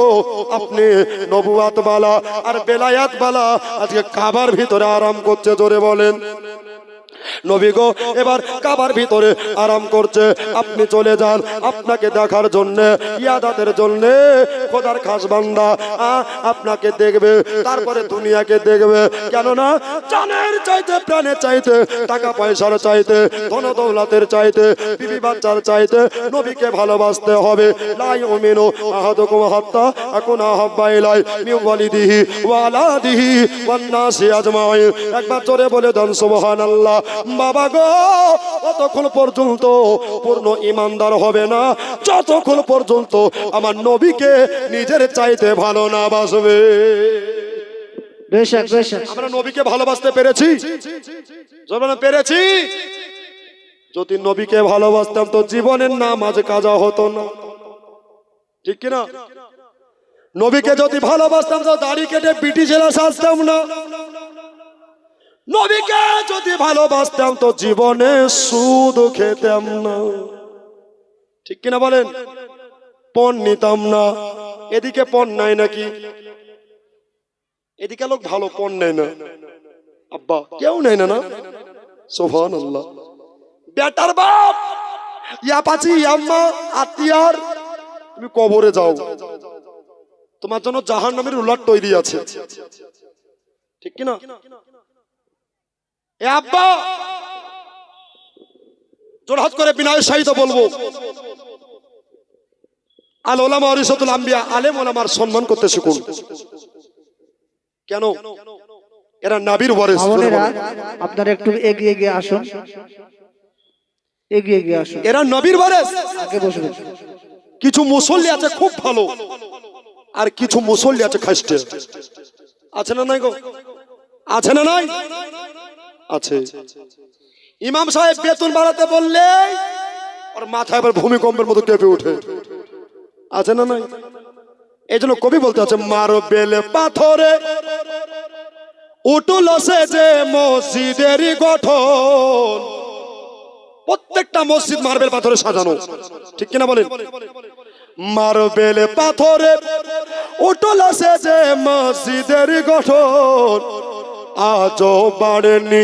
আপনি নবুয়াত বালা আর বেলায়াত বালা আজকে কাবার ভিতরে আরাম করছে। জোরে বলেন। নবী গো এবার কাবার ভিতরে আরাম করছে, আপনি চলে যান আপনাকে দেখার জন্য, ইয়াদাতের জন্য। খোদার খাস বান্দা আপনাকে দেখবে, তারপরে দুনিয়াকে দেখবে। কেননা জানের চাইতে, প্রাণের চাইতে, টাকা পয়সার চাইতে, ধন দৌলতের চাইতে, বিবি বাচ্চার চাইতে নবীকে ভালোবাসতে হবে। লা ইউমিনু আহাদুকুম হাত্তা আকুনা হাব্বা ইলাই মিন ওয়ালিদিহি ওয়া আলাদিহি ওয়ান নাসি আজমাইন। একবার জোরে বলে দেন সুবহানাল্লাহ। বাবা গো, ততক্ষণ পর্যন্ত পূর্ণ ইমানদার হবে না যতক্ষণ পর্যন্ত আমার নবীকে নিজের চাইতে ভালো না বাসবে। বেশক বেশক। আমরা নবীকে ভালোবাসতে পেরেছি? জোরে পেরেছি। যদি নবীকে ভালোবাসতাম তো জীবনের নামাজ কাজা হতো না, ঠিক কিনা? নবীকে যদি ভালোবাসতাম তো দাড়ি কেটে ব্রিটিশেরা সাজতাম না। নবীকে যদি ভালোবাসতাম তো জীবনে সুদ খেতাম না, ঠিক কিনা বলেন? পণ নিতাম না। এদিকে পণ নাই নাকি? এদিকে লোক ভালো পণ নেয় না, আব্বা কেউ নেয় না, না সুবহানাল্লাহ। বেটার বাপ ইয়া পাচি আম্মা আত্মীয়ার, তুমি কবরে যাও, তোমার জন্য জাহান্নামের রুলার তৈরি আছে, ঠিক কিনা? এ আব্বা জোরহাত করে বিনয়ের সহিত বলবো, আল ওলামা ওয়ারিসাতুল আম্বিয়া, আলেম ওলামার সম্মান করতে শিখুন। কেন? এরা নবীর ওয়ারিস। মামুনেরা আপনারা একটু এগিয়ে গিয়ে আসুন, এগিয়ে গিয়ে আসুন, এরা নবীর ওয়ারিস। আগে বসবেন। কিছু মুসল্লি আছে খুব ভালো, আর কিছু মুসল্লি আছে খাস্টে, আছে না নাই গো? আছে না নাই? আছে। ইমাম সাহেব বেতন বাড়াতে বললে ওর মাথায় আবার ভূমিকম্পের মতো কেঁপে ওঠে, আছে না নাই? এই জন্য কবি বলতে আছে, মার্বেল পাথরে উঠল সে যে মসজিদেরই গঠন। প্রত্যেকটা মসজিদ মার্বেল পাথরে সাজানো, ঠিক কিনা বলেন? মার্বেল পাথরে উঠল সে যে মসজিদের গঠন। আজও বাড়েনি,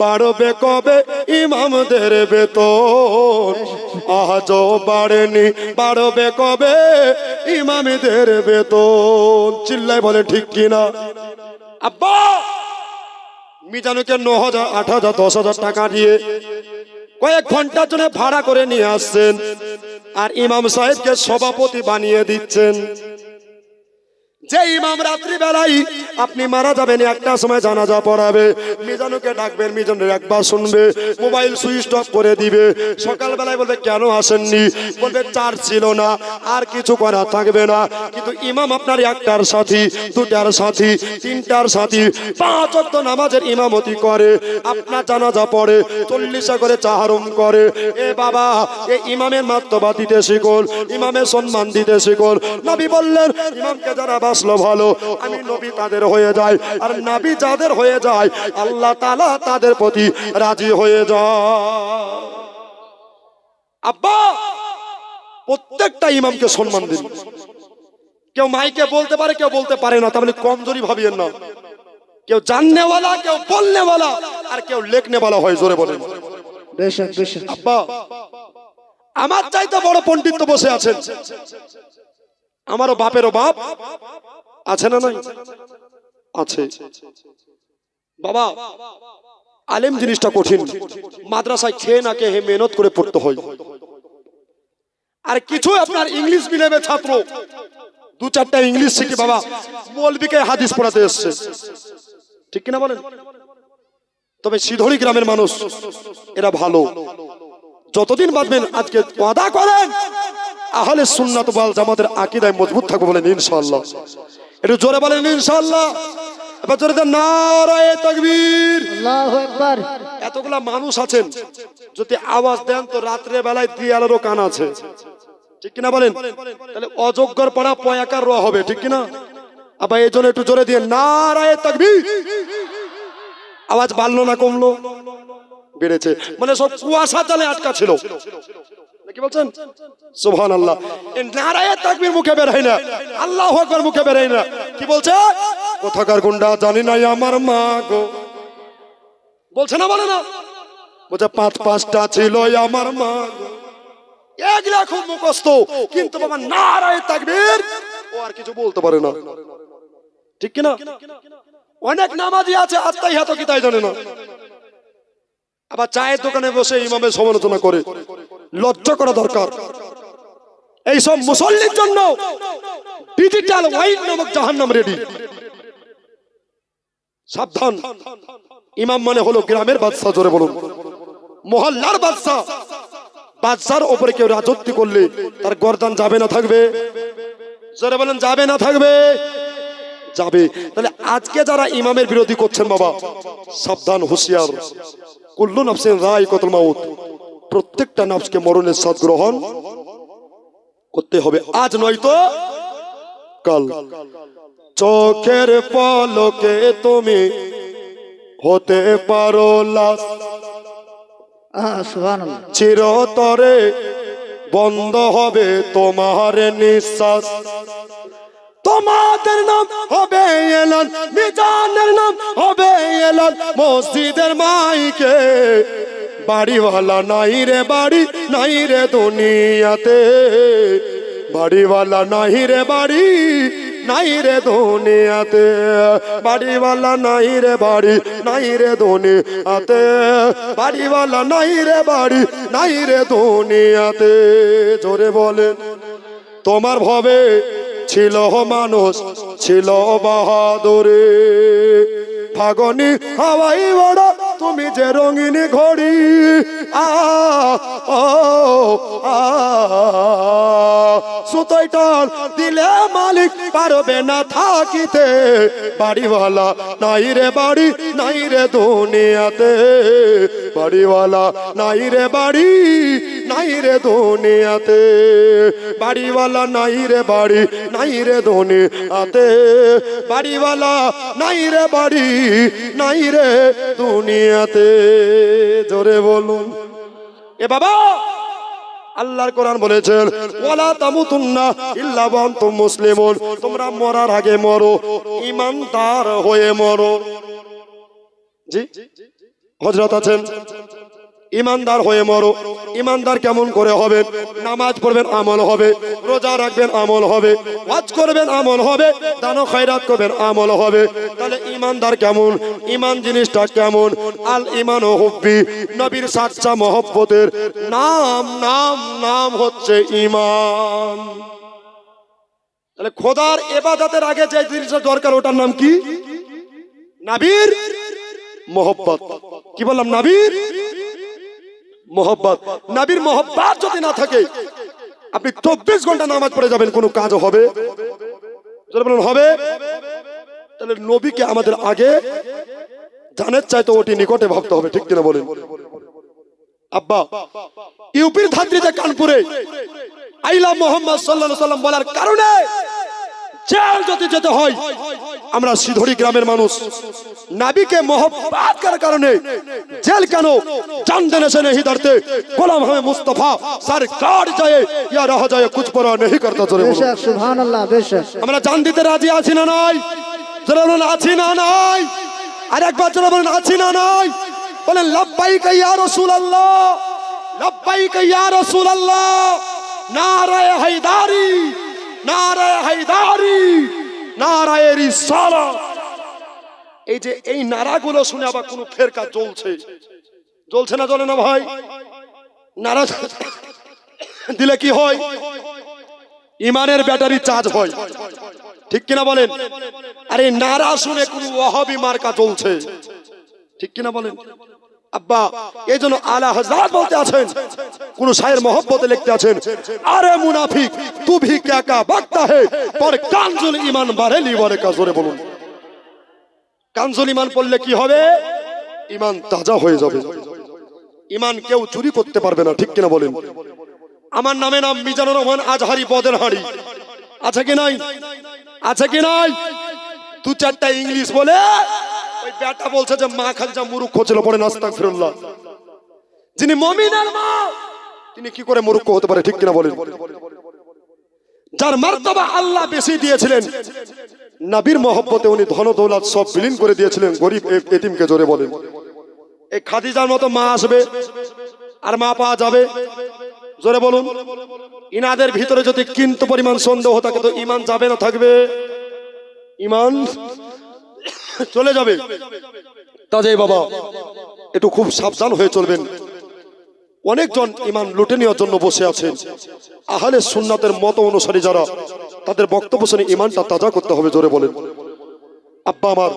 বাড়বে কবে ইমামদের বেতন। আজও বাড়েনি, বাড়বে কবে ইমামদের বেতন। চিল্লাই বলে ঠিক কিনা? আব্বা মিজানুকে 9,000, 8,000, 10,000 টাকা দিয়ে কয়েক ঘন্টার জন্য ভাড়া করে নিয়ে আসছেন, আর ইমাম সাহেবকে সভাপতি বানিয়ে দিচ্ছেন। যে ইমাম রাত্রি বেলায় আপনি মারা যাবেন, একটার সময় জানাজা পড়াবে, মিজানুকে ডাকবেন, মিজানুর একবার শুনবে, মোবাইল সুইচ অফ করে দিবে। সকালবেলায় বলবে কেন আসেননি? বলবে চার্জ ছিল না, আর কিছু করা থাকবে না। কিন্তু ইমাম আপনার একটার সাথী, দুটার সাথী, তিনটার সাথী, 5 ওয়াক্ত নামাজের ইমামতি করে, আপনার জানাজা পড়ে, 40 করে চাহারুম করে। এ বাবা, এই ইমামের মাত্তবা দিতে শিখুন, ইমামের সম্মান দিতে শিখুন। নবী বললেন, ইমামকে যারা বাসলো ভালো, আমি নবী তাদের হয়ে যায়, আর নবী যাদের হয়ে যায় আল্লাহ তাআলা তাদের প্রতি রাজি হয়ে যায়। আব্বা প্রত্যেকটা ইমামকে সম্মান দিন। কেউ মাইকে বলতে পারে, কেউ বলতে পারে না, তাহলে কমজোরি ভাবিয়েন না। কেউ জাননেওয়ালা, কেউ বলনেওয়ালা, আর কেউ লেখনেওয়ালা হয়। জোরে বলেন বেশক বেশক। আব্বা আমার চাইতে বড় পণ্ডিত তো বসে আছেন, আমারও বাপেরও বাপ আছে না নাই? আছে। বাবা আলেম জিনিসটা কঠিন, মাদ্রাসায় খেয়ে না খেয়ে মেহনত করে পড়তে হয়। আর কিছু আপনার ইংলিশ মিডিয়ামের ছাত্র 2-4টা ইংলিশ শিখে বাবা মৌলবীকে হাদিস পড়াতে এসছে, ঠিক কিনা বলেন? তবে সিধরি গ্রামের মানুষ এরা ভালো। যতদিন বাঁধবেন আজকে ওয়াদা করেন আহলে সুন্নাত ওয়াল জামাতের আকীদায় মজবুত থাকবো বলেন ইনশাআল্লাহ। একটু জোরে বলেন ইনশাআল্লাহ। এবার জোরে দেন নারায়ে তাকবীর। আল্লাহু আকবার। এতগুলা মানুষ আছেন, যদি আওয়াজ দেন তো রাত্রে বেলায় দিয়ালেরও কান আছে, ঠিক কিনা বলেন? তাহলে অযোগ্যর পড়া পয়াকার র হবে, ঠিক কিনা? আবার এই জন্য একটু জোরে দিয়ে নারায়ে তাকবীর। আওয়াজ বাড়লো না কমলো? বেড়েছে। মানে সব কুয়াশা জালে আটকা ছিল, কি বলছেন? সুবহানাল্লাহ। এই নারায়ে তাকবীর মুখে বের হয় না, আল্লাহু আকবার মুখে বের হয় না। কি বলছে? কোথাকার গুন্ডা জানি না আমার মা গো, বলছে না? বলে না? বলছে 5-5টা ছিল আমার মা গো। এগুলা খুব মুখস্থ, কিন্তু বাবা নারায়ে তাকবীর ও আর কিছু বলতে পারে না, ঠিক কিনা? অনেক নামাজি আছে আত্তাহিয়াত কি তাই জানে না, আবার চায়ের দোকানে বসে ইমামের সমালোচনা করে। লজ্জা করা দরকার। এই সব মুসল্লির জন্য ডিজিটাল ওয়াইন নামক জাহান্নাম রেডি। সাবধান, ইমাম মানে হলো গ্রামের বাদশা। জোরে বলুন মহল্লার বাদশা। বাদশার উপরে কেউ রাজত্ব করলে তার গর্দান যাবে না থাকবে? জোরে বলেন যাবে না থাকবে? যাবে। তাহলে আজকে যারা ইমামের বিরোধী করছেন বাবা, সাবধান, হুঁশিয়ার। কুল্লু নাফসিন যায়কাতুল মাউত, প্রত্যেকটা নফসকে মরণের স্বাদ গ্রহণ করতে হবে, আজ নয়তো কাল। চোখের পলকে তুমি হতে পারো লাশ, সুবহানাল্লাহ। চিরতরে বন্ধ হবে তোমার নিঃশ্বাস। তোমাদের নাম হবে এলান, মিজানের নাম হবে এলান মসজিদের মাইকে। বাড়িওয়ালা নাই রে বাড়ি, নাই রে দুনিয়াতে। বাড়িওয়ালা নাই রে বাড়ি, নাই রে দুনিয়াতে। বাড়িওয়ালা নাই রে বাড়ি, নাই রে দুনিয়াতে। বাড়িওয়ালা নাই রে বাড়ি, নাই রে দুনিয়াতে। জোরে বলেন। তোমার ভবে ছিল মানুষ, ছিল বাহাদুরে। ফাগনি হাওয়াই বড় তুমি যে রঙিন ঘড়ি। সুতোই টান দিলে মালিক পারবে না থাকিতে। বাড়িওয়ালা নাই রে বাড়ি, নাই রে দুনিয়াতে। বাড়িওয়ালা নাই রে বাড়ি, নাই রে দুনিয়াতে। বাড়িওয়ালা নাই রে বাড়ি, নাই রে দুনিয়াতে। বাড়িওয়ালা নাই রে বাড়ি, নাই রে দুনিয়াতে। জোরে বলুন। এ বাবা, আল্লাহর কোরআন বলেছেন ওয়ালা তামুতুন্না ইল্লা ওয়া আনতুম মুসলিমুন, তোমরা মরার আগে মরো ঈমানদার হয়ে মরো। জি হযরত আছেন, ঈমানদার হয়ে মরো। ঈমানদার কেমন করে হবে? নামাজ পড়বেন, আমল হবে। রোজা রাখবেন, আমল হবে। হজ করবেন, আমল হবে। দান ও খয়রাত করবেন, আমল হবে। তাহলে ঈমানদার কেমন? ঈমান জিনিসটা কেমন? আল ঈমানু হুব্বি, নবীর সাচ্চা মহব্বতের নাম নাম নাম হচ্ছে ঈমান। তাহলে খোদার ইবাদতের আগে যে জিনিসটা দরকার ওটার নাম কি? নবীর মহব্বত। কি বললাম? নবীর মোহব্বত। নবীর মোহব্বত যদি না থাকে, আপনি 24 ঘন্টা নামাজ পড়ে যাবেন, কোনো কাজ হবে? বলুন হবে? তাহলে নবীকে আমাদের আগে জানের চাইতে ওটি নিকটে ভাবতে হবে, ঠিক কিনা বলেন? আব্বা, ইউপির ধাত্রীতে কানপুরে আইলা মোহাম্মদ সাল্লাল্লাহু আলাইহি সাল্লাম বলার কারণে জেল যদি যেতে হয়, আমরা সিধুরি গ্রামের মানুষ নবীকে মোহব্বত করার কারণে জেল কেন? জান দেনে সে नहीं डरते, গোলাম হমে মুস্তাফা সরকার যায় ইয়া রহ যায় কুছ পরোয়া नहीं करता। জোরে বলুন বেশক, সুবহানাল্লাহ, বেশক। আমরা জান দিতে রাজি আছি না নাই? জোরে বলুন আছি না নাই? আর একবার জোরে বলুন আছি না নাই? বলেন লব্বাইক ইয়া রাসূলুল্লাহ, লব্বাইক ইয়া রাসূলুল্লাহ। নারায়ে হায়দারি, নারায়ে হায়দারি, নারায়ে রিসালাত। এই যে এই নারাগুলো শুনে আবার কোন ফেরকা জ্বলছে, জ্বলছে না? জ্বলে না ভাই? নারা দিলে কি হয়? ইমানের ব্যাটারি চার্জ হয়, ঠিক কিনা বলেন? আরে নারা শুনে কোন ওয়াহাবি মার্কা জ্বলছে, ঠিক কিনা বলেন? আব্বা, এই জন্য আলা হযরত বলতে আছেন, কোন শায়ের মহব্বতে লিখতে আছেন, আরে মুনাফিক তু ভি ক্যা কা বকতা হে পর কানজুল ঈমান বারেলি বরে কা। জোরে বলুন। কানজুল ঈমান পড়লে কি হবে? ঈমান তাজা হয়ে যাবে। ঈমান কেউ চুরি করতে পারবে না, ঠিক কিনা বলেন? আমার নামে নাম মিজানুর রহমান আজহারি বদের হাড়ি, আছে কি নাই? আছে কি নাই? দু চারটা ইংলিশ বলে ওই বেটা বলছে যে মা খালজা মুরুক্ষ ছিল, পড়েন আস্তাগফিরুল্লাহ। যিনি মুমিনের মা, তিনি কি করে মুরুক্ষ হতে পারে, ঠিক কিনা বলেন? যার মার্তবা আল্লাহ বেশি দিয়েছিলেন, নবীর মহব্বতে উনি ধন দৌলত সব বিলীন করে দিয়েছিলেন গরিব এতিমকে। জোরে বলেন। এই খাদিজার মতো মা আসবে আর মা পাওয়া যাবে? জোরে বলুন। ইনাদের ভিতরে যদি কিন্তু পরিমাণ সন্দেহ থাকে তো ঈমান যাবে না থাকবে? ঈমান চলে যাবে। তাজেই বাবা, একটু খুব সাবধান হয়ে চলবেন। অনেকজন ঈমান লুটে নেওয়ার জন্য বসে আছেন। আহলে সুন্নাতের মত অনুসারী যারা, তাদের বক্তব্য শুনে ঈমানটা তাজা করতে হবে। জোরে বলেন। আব্বা আমার,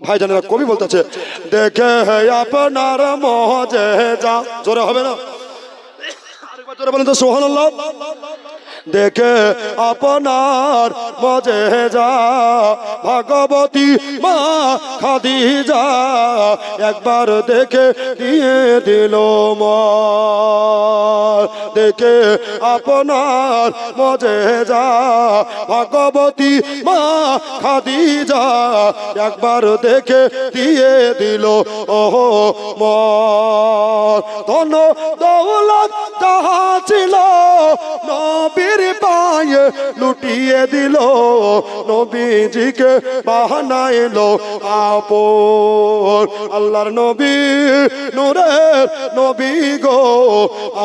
ভাইজানেরা, কবি বলতেছে দেখে আপনার মজেজা। জোরে হবে না? আরেকবার জোরে বলেন তো সুবহানাল্লাহ। দেখে আপনার মজেজা ভগবতী মা খাদিজা একবার দেখে দিয়ে দিল মর দেখে আপনার মজেজা ভগবতী মা খাদিজা একবার দেখে দিয়ে দিল ওহো মর ধন দৌলত যাহা ছিল নবীর পায়ে লুটিয়ে দিল নবীজিকে বানাইলো আপন আল্লাহর নবী নূরের নবী গো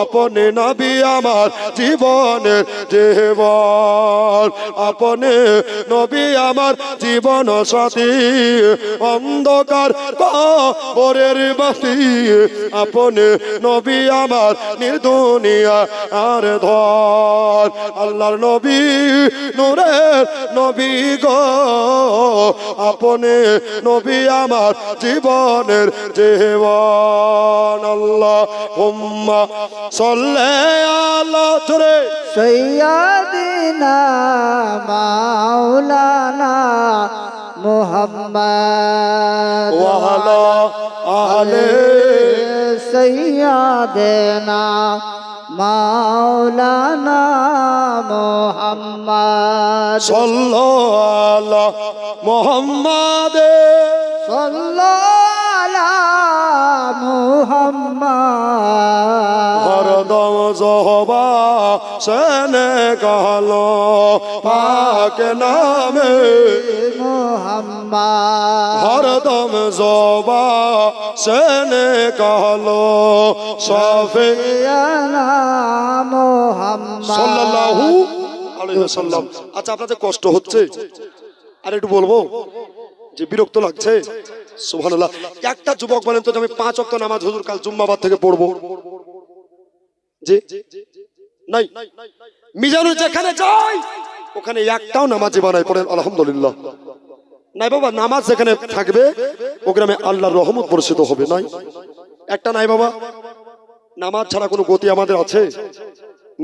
আপনি নবী আমার জীবনের জীবন আপনি নবী আমার জীবন সাথী অন্ধকার কবরের বাতি আপনি নবী আমার নির্দুনিয়া আর ধর আল্লাহর নবী নূরের নবী গো আপনি নবী আমার জীবনের জীবন আল্লাহুম্মা সাল্লি আলা জোরে সৈয়দিনা মাওলানা মুহাম্মদ ওয়া আলা আলে সৈয়দিনা মাওলানা মুহাম্মদ সাল্লাল্লাহু আলা মুহাম্মাদ সাল্লাল্লাহু মুহাম্মদ হরদম জহবা সেনে কালো পাক নামে মুহাম্মদ হরদম জবা সেনে কালো সাফে মুহাম্মদ সাল্লাল্লাহু আলাইহি ওয়াসাল্লাম। আচ্ছা আপনাদের কষ্ট হচ্ছে আর একটু বলবো যে বিরক্ত লাগছে সুবহানাল্লাহ একটা যুবক বলেন তো আমি 5 ওয়াক্ত নামাজ হুজুর কাল জুম্মাবাদ থেকে পড়বো জি নাই মিজানুর যেখানে যাই ওখানে একটাও নামাজি বানাই পড়েন আলহামদুলিল্লাহ নাই বাবা নামাজ যেখানে থাকবে ও গ্রামে আল্লাহর রহমত বর্ষিত হবে নাই একটা নাই বাবা নামাজ ছাড়া কোনো গতি আমাদের আছে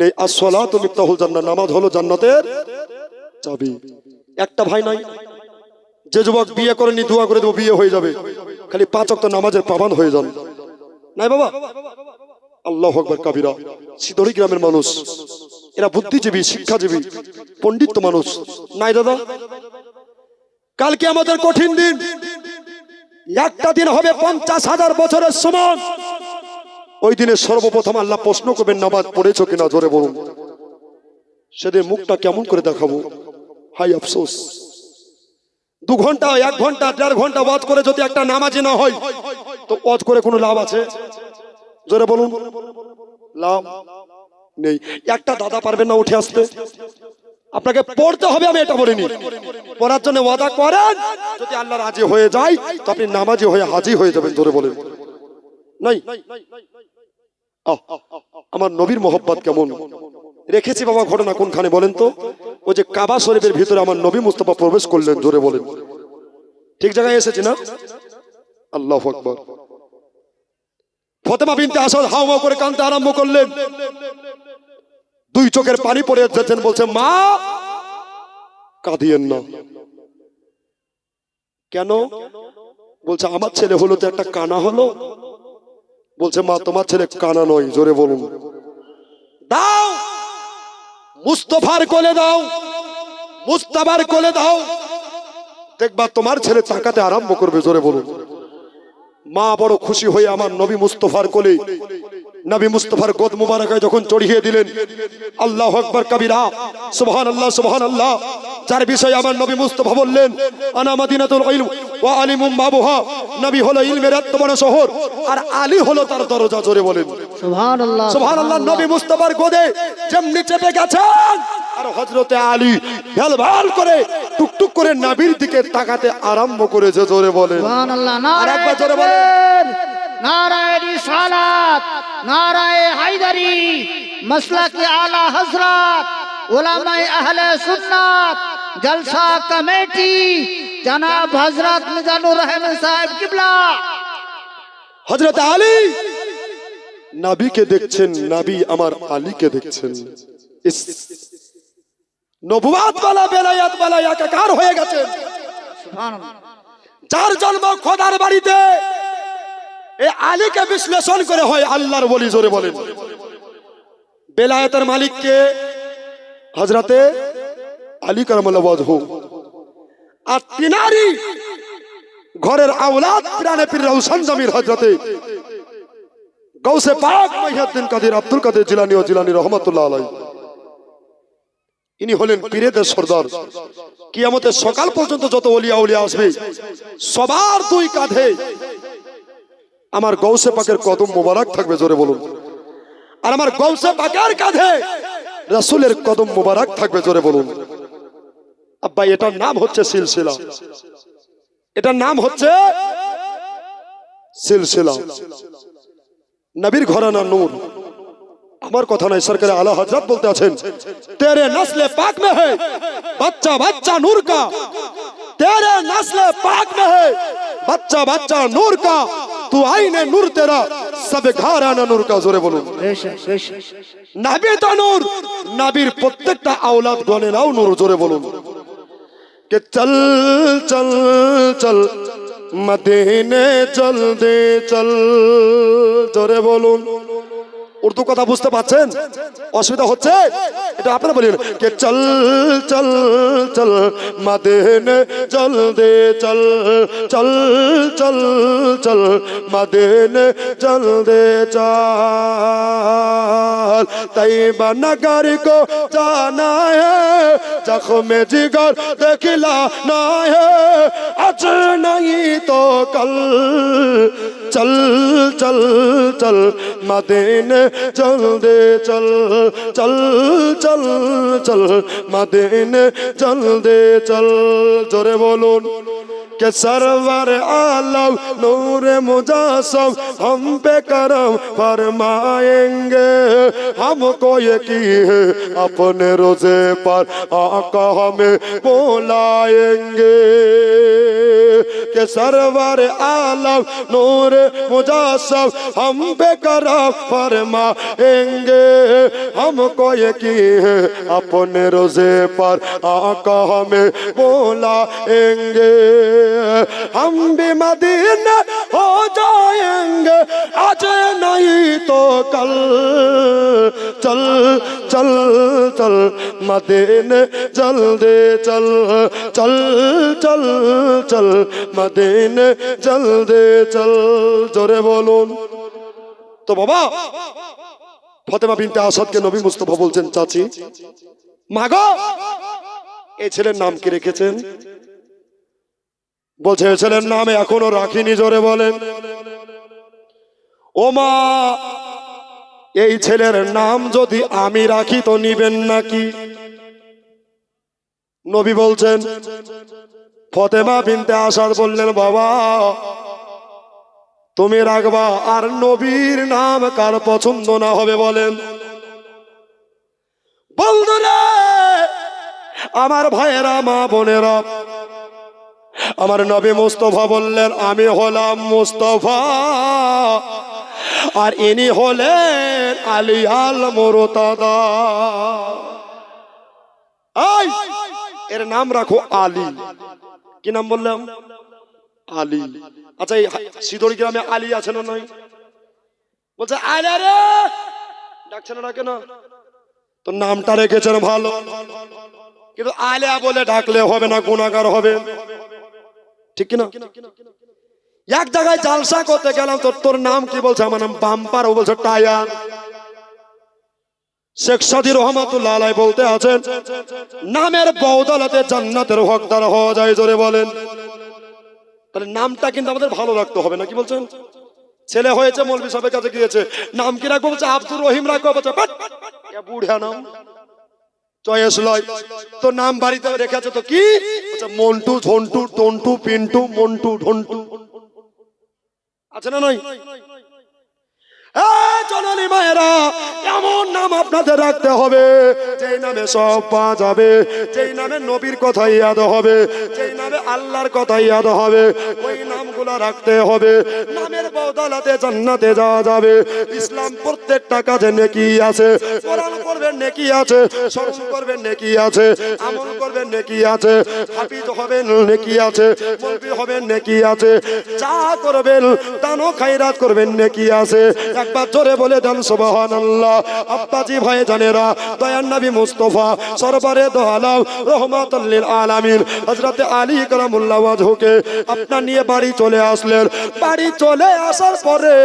নেই আসসালাতু মিফতাহুল জান্নাহ নামাজ হলো জান্নাতের চাবি একটা ভাই নাই যে যুবক বিয়ে করেনি দোয়া করে দেবো বিয়ে হয়ে যাবে খালি 5 ওয়াক্ত নামাজের পাবান হয়ে যান নাই বাবা আল্লাহু আকবার কাবীরা সিদড়ি গ্রামের মানুষ এরা বুদ্ধিজীবী শিক্ষাজীবী পণ্ডিত মানুষ নাই দাদা কালকে আমাদের কঠিন দিন একটা দিন হবে 50,000 বছরের সমান ওই দিনে সর্বপ্রথম আল্লাহ প্রশ্ন করবেন নামাজ পড়েছো কিনা জোরে বলুন সেদিন মুখটা কেমন করে দেখাবো হাই আফসোস 2 ঘন্টা 1 ঘন্টা 1.5 ঘন্টা ওয়াজ করে যদি একটা নামাজি না হয় তো ওয়াজ করে কোনো লাভ আছে জোরে বলুন লাভ নেই একটা দাদা পারবেন না উঠে আসতে আপনাকে পড়তে হবে আমি এটা বলিনি পড়ার জন্য ওয়াদা করেন যদি আল্লাহ রাজি হয়ে যায় তো আপনি নামাজি হয়ে হাজি হয়ে যাবেন জোরে বলেন নাই আমার নবীর মোহব্বত কেমন রেখেছি বাবা ঘটনা কোনখানে বলেন তো ওই যে কাবা শরীফের ভিতরে আমার নবী মুস্তাফা প্রবেশ করলেন জোরে বলেন ঠিক জায়গায় এসেছি না আল্লাহু আকবার ফাতেমা বিনতে আসাদ হাওয়া করে কাঁদতে আরম্ভ করলেন 2 চোখের পানি পড়ে যাচ্ছেন বলছে মা কাঁদিয়েন না কেন বলছে আমার ছেলে হলো তো একটা কানা হলো বলছে মা তোমার ছেলে কানা নয় জোরে বলুন দাও মুস্তাফার কোলে দাও মুস্তাফার কোলে দাও দেখবা তোমার ছেলে তাকাতে আরম্ভ করবে জোরে বলুন মা বড় খুশি হয়ে আমার নবী মুস্তাফার কোলে নবী মুস্তাফার গোদ মুবারকায় যখন চড়িয়ে দিলেন আল্লাহু আকবার কবিরা সুবহানাল্লাহ সুবহানাল্লাহ যার বিষয়ে আমার নবী মুস্তাফা বললেন আনা মাদিনাতুল ইলম ওয়া আলিমুম বাবুহা নবী হলো ইলমের এত বড় শহর আর আলী হলো তার দরজা জোরে বলেন সুবহানাল্লাহ সুবহানাল্লাহ নবী মুস্তাফার গোদে যেমনি চেপে গেছেন আর হযরতে আলী হেলভাল করে টুকটুক করে নবীর দিকে তাকাতে আরম্ভ করেছে জোরে বলেন সুবহানাল্লাহ আর নারায়ে একবার জোরে বলেন তাকবীর নারায়ে রিসালাত নারায়ে হায়দারি মাসলাকে আলা হযরত উলামায়ে আহলে সুন্নাত জলসা কমিটি জনাব হযরত মিজানুর রহমান সাহেব কিবলা হযরত আলী নবীকে দেখছেন নবী আমার আলীকে দেখছেন ইস নবুয়াত বালা বেলায়াত বালা একাকার হয়ে গেছে। সুবহানাল্লাহ। যার জন্ম খোদার বাড়িতে, এই আলীকে বিশ্লেষণ করে হয় আল্লাহর ওলি। জোরে বলেন। বেলায়েতের মালিককে হযরতে আলী কারামাল্লাহু ওয়াজহু, আর তিনারি ঘরের আওলাদ পিরানে পীর রওশন জমির হযরতে গাউসে পাক মহিউদ্দিন কাদের আব্দুল কাদের জিলানী ও জিলানী রহমাতুল্লাহ আলাইহি। ইনি হলেন পীরেদের সরদার। কিয়ামতের সকাল পর্যন্ত যত ওলিয়া উলিয়া আসবে সবার দুই কাঁধে আমার গাউসে পাকের কদম মোবারক থাকবে। জোরে বলুন। আর আমার গাউসে পাকের কাঁধে রাসূলের কদম মোবারক থাকবে। জোরে বলুন। আব্বা, এটার নাম হচ্ছে সিলসিলা। এটার নাম হচ্ছে সিলসিলা। নবীর ঘরানা নূর। আমার কথা নয়, সরকার আলা হযরত বলতে আছেন, তেরে নসলে পাক মে है बच्चा बच्चा नूर का, तेरे नस्ले पाक में है बच्चा बच्चा नूर का, तू आईने नूर तेरा सब घराना नूर का। জোরে বলুন। বেশক বেশক। নবী তো নূর, নবীর প্রত্যেকটা আওলাদ গণেরাও নূর। জোরে বলুন। কে চল চল চল মদিনে চল দে চল। জোরে বলুন। উর্দু কথা বুঝতে পারছেন? অসুবিধা হচ্ছে? এটা আপনারা বলেন। কে চল চল চল মদিনে চল দে চল, চল চল চল মদিনে চল দে চল। তৈবা नगर को जाना है, जख्म जिगर दिखलाना है, आज नहीं तो कल। चल चल चल मदीने चल दे चल, चल चल चल मदीने चल दे चल। जोरे बोलून। के सरवर आलम नूर मुजासम हम पे करम फरमाएंगे, हमको यकीन है अपने रोजे पर आका हमें बुलाएंगे। के सरवर आलम नूर मुजासम हम पे करम फरमाएंगे, हमको यकीन है अपने रोजे पर आका हमें बुलाएंगे। हम भी मदीना हो जाएंगे आज नहीं तो कल। चल चल चल मदीने चल दे चल, चल चल चल मदीने चल दे चल। जोरे बोलून। तो बाबा ফাতেমা বিনতে আসাদকে নবী মুস্তাফা বলছেন, চাচি মাগো এই ছেলের নাম কি রেখেছেন? বলছে ছেলের নাম এখনো রাখিনি। জোরে বলেন। ও মা, এই ছেলের নাম যদি আমি রাখি তো নিবেন নাকি? নবী বলছেন। ফাতেমা বিনতে আসাদ বললেন, বাবা তুমি রাখবা, আর নবীর নাম কার পছন্দ না হবে বলেন? বন্ধুরা, আমার ভাইয়েরা, মা বোনেরা, আমার নবী মুস্তাফা বললেন, আমি হলাম মুস্তাফা আর ইনি হলেন আলী আল মুরতাদা। এই এর নাম রাখো আলী। কি নাম বললাম? আলী। আচ্ছা, এই সিদড়ি গ্রামে আলী আছে না নাই? বলছে আলী রে, ডাকছেন না কেন? তো নামটা রেখেছেন ভালো, কিন্তু আলিয়া বলে ডাকলে হবে না, গুনাহগার হবে। ঠিক কিনা? এক জায়গায় জালসা করতে গেলাম, তোর নাম কি? বলছে আমার নাম বাম্পার। ও বলছে টায়ার। শেখ সাদী রহমাতুল্লাহ আলাইহি বলতে আছেন, নামের বদৌলতে জান্নাতের হকদার হওয়া যায়। জোরে বলেন। তাহলে নামটা কিন্তু আমাদের ভালো রাখতে হবে না। কি বলছেন? ছেলে হয়েছে, মৌলভী সাহেবের কাছে গিয়েছে, নাম কি রাখবো? বলছে আব্দুর রহিম রাখবো। বলছে বুড়া নাম, চয়েস লয়। তো নাম বাড়িতে রেখে আছে তো কি? মন্টু, ঝন্টু, টন্টু, পিন্টু, মন্টু, ঢন্টু আছে না নয়? জননী মায়েরা, এমন নাম আপনাদের রাখতে হবে যেই নামে সব পাওয়া যাবে, যেই নামে নবীর কথা ইয়াদ হবে, যেই নামে আল্লাহর কথা ইয়াদ হবে। ওই নামগুলো খোলা রাখতে হবে। নামের বদলাতে জান্নাতে যাওয়া যাবে। ইসলাম প্রত্যেকটা কাজে নেকি আছে, কোরআন করবেন নেকি আছে, স্মরণ করবেন নেকি আছে, আমল করবেন নেকি আছে, হাফিজ হবেন নেকি আছে, মুফতি হবেন নেকি আছে, যা করবেন দান ও খায়রাত করবেন নেকি আছে। একবার জোরে বলে দেন সুবহানাল্লাহ। আব্বাজি ভাই জানেরা, দয়ার নবী মুস্তাফা সরবরে দো আলম রহমাতুল লিল আলামিন হযরত আলী কারামুল্লাহ ওয়াজহুকে আপনার নিয়ে বাড়ি চলে আসলেন। বাড়ি চলে আসার পরে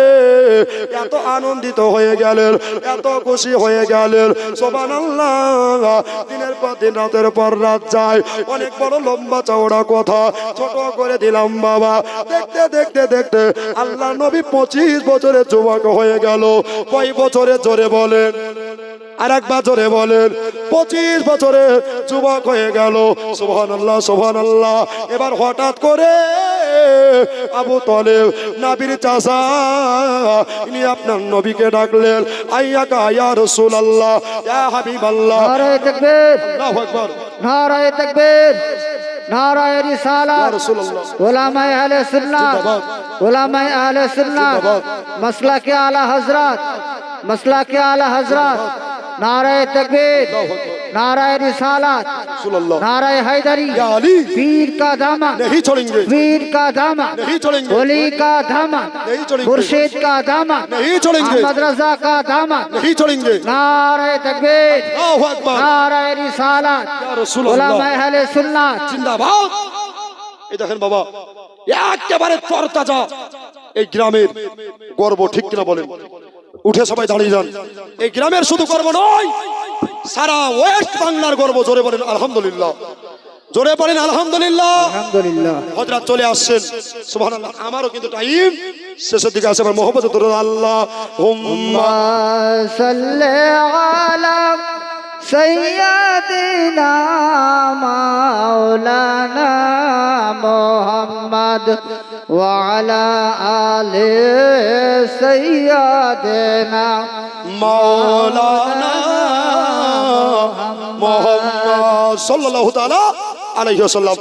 এত আনন্দিত হয়ে গেলেন, এত খুশি হয়ে গেলেন, সুবহানাল্লাহ। দিনের পর দিন, রাতের পর রাত যায়। অনেক বড় লম্বা চওড়া কথা ছোট করে দিলাম বাবা। দেখতে দেখতে দেখতে আল্লাহ নবী 25 বছরের যুবক হয়ে গেল। কয় বছরে জোরে বলেন, আর একবার জোরে বলেন। 25 বছরে যুবক হয়ে গেল। সুবহানাল্লাহ সুবহানাল্লাহ। এবার হঠাৎ করে আবু তালেব নবীর চাচা, ইনি আপনার নবীকে ডাকলেন, আইয়াকা ইয়া রাসূলুল্লাহ, ইয়া হাবিবাল্লাহ। নারায়ে তাকবীর, আল্লাহু আকবার, নারায়ে তাকবীর, নারায়ে ইয়া রিসালাত। রাসূলুল্লাহ। উলামায়ে আহলে সুন্নাত, জিন্দাবাদ। উলামায়ে আহলে সুন্নাত, জিন্দাবাদ। মাসলাকে আলা হযরত, মাসলাকে আলা হযরত। নারায়ে তাকবীর, नाराय रिसालत, नाराय हैदरी, पीर का दामन नहीं छोड़ेंगे, पीर का दामन नहीं छोड़ेंगे, वली का दामन नहीं छोड़ेंगे, मुर्शिद का दामन नहीं छोड़ेंगे, अहमद रजा का दामन नहीं छोड़ेंगे। नाराय तकबीर, अल्लाहु अकबर, नाराय रिसालत, या रसूलुल्लाह, उलमाए अहले सुन्नत जिंदाबाद। এই দেখেন বাবা, একেবারে তরতাজা এই গ্রামের গর্ব, ঠিক কিনা বলেন? উঠে সবাই দাঁড়িয়ে যান। এই গ্রামের শুধু গর্ব নয়, সারা ওয়েস্ট বাংলার গর্ব। জোরে বলেন আলহামদুলিল্লাহ, জোরে বলেন আলহামদুলিল্লাহ। अल्हम्दुलिल्लाह। হযরত চলে আসছেন, সুবহানাল্লাহ। আমারও কিন্তু টাইম শেষের দিকে আছে। আমার মোহাম্মদ আল্লাহ হুম্মা सल्ले अला सय्यदिना मौलाना मोहम्मद व अला आले सय्यदिना मौलाना मोहम्मद सल्लल्लाहु ताला अलैहि वसल्लम।